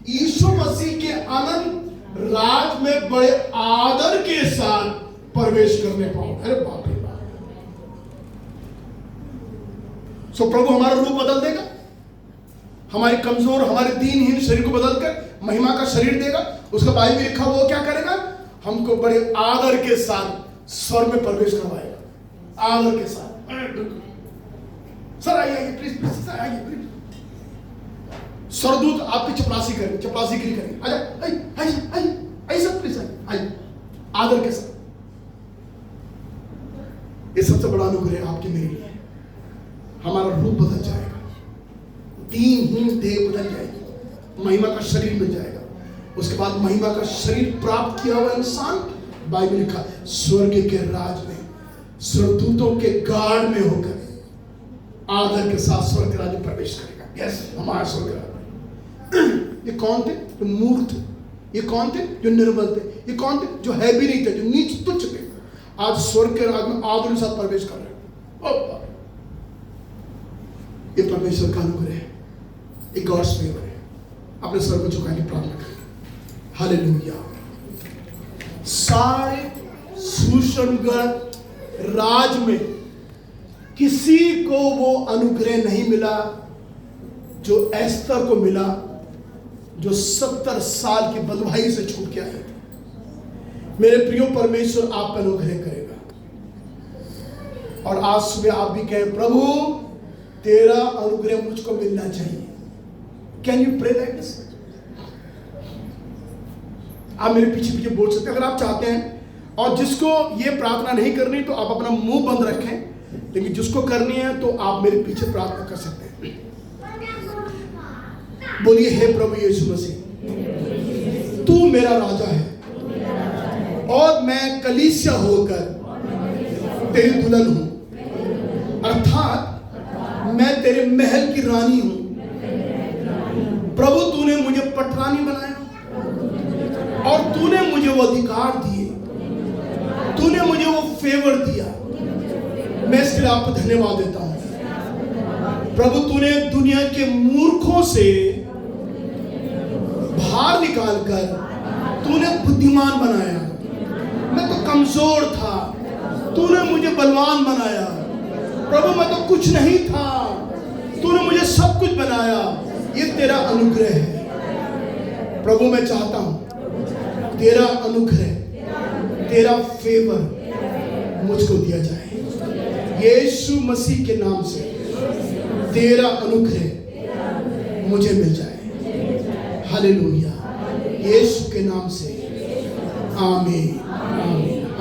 यीशु मसीह के अनंत राज में बड़े आदर के साथ प्रवेश करने पाऊं। अरे बाप रे बाप। सो प्रभु हमारा रूप बदल देगा, हमारे कमजोर, हमारे दीनहीन शरीर को बदल कर महिमा का शरीर देगा। उसका बाइबल में लिखा, वो क्या करेगा? हमको बड़े आदर के साथ स्वर्ग में प्रवेश करवाएगा, आदर के साथ। सर आइए प्लीज, सर आइए प्लीज। सरदूत आपकी चपरासी करेंगे, चपरासीगिरी करेंगे। आइए सब प्लीज आइए, आदर के साथ। ये सबसे बड़ा अनुग्रह आपके मेरे लिए। हमारा रूप बदल जाएगा, दीनहीन देह बदल जाएगी, महिमा का शरीर मिल जाएगा। उसके बाद महिमा का शरीर प्राप्त किया हुआ इंसान, बाइबल लिखा, स्वर्ग के राज में स्वर्गदूतों के गार्ड में होकर आदर के साथ स्वर्ग के राज में प्रवेश करेगा। यस, हमारा स्वर्ग राज। ये कौन थे? जो मूर्ख थे। ये कौन थे? जो निर्बल थे। ये कौन थे? जो है भी नहीं थे, जो नीच तुच्छ थे। आज स्वर्ग के राज में आदर के साथ प्रवेश कर रहे हैं। ये परमेश्वर का अनुग्रह है, ये गॉड्स फेवर है। अपने सर को झुकाने की प्रार्थना करें। हालेलुया। सारे सुसंगत राज में किसी को वो अनुग्रह नहीं मिला जो एस्तर को मिला, जो 70 साल की बंधुआई से छूट के आई। मेरे प्रियो, परमेश्वर आप पर अनुग्रह करेगा। और आज सुबह आप भी कहें, प्रभु तेरा अनुग्रह मुझको मिलना चाहिए। Can you pray like this? आप मेरे पीछे पीछे बोल सकते हैं अगर आप चाहते हैं। और जिसको ये प्रार्थना नहीं करनी तो आप अपना मुंह बंद रखें, लेकिन जिसको करनी है तो आप मेरे पीछे प्रार्थना कर सकते हैं। बोलिए, हे प्रभु यीशु मसीह, तू मेरा राजा है और मैं कलीसिया होकर तेरी दुल्हन हूं, अर्थात मैं तेरे महल की रानी हूं। प्रभु तूने मुझे पटरानी बनाया और तूने मुझे वो अधिकार दिए, तूने मुझे वो फेवर दिया। मैं इसके लिए आपको धन्यवाद देता हूं। प्रभु तूने दुनिया के मूर्खों से बाहर निकालकर तूने बुद्धिमान बनाया। मैं तो कमजोर था, तूने मुझे बलवान बनाया। प्रभु मैं तो कुछ नहीं था, तूने मुझे सब कुछ बनाया। ये तेरा अनुग्रह है। प्रभु मैं चाहता हूं तेरा अनुग्रह, तेरा फेवर मुझको दिया जाए। यीशु मसीह के नाम से तेरा अनुग्रह मुझे मिल जाए। हालेलुया। यीशु के नाम से आमीन।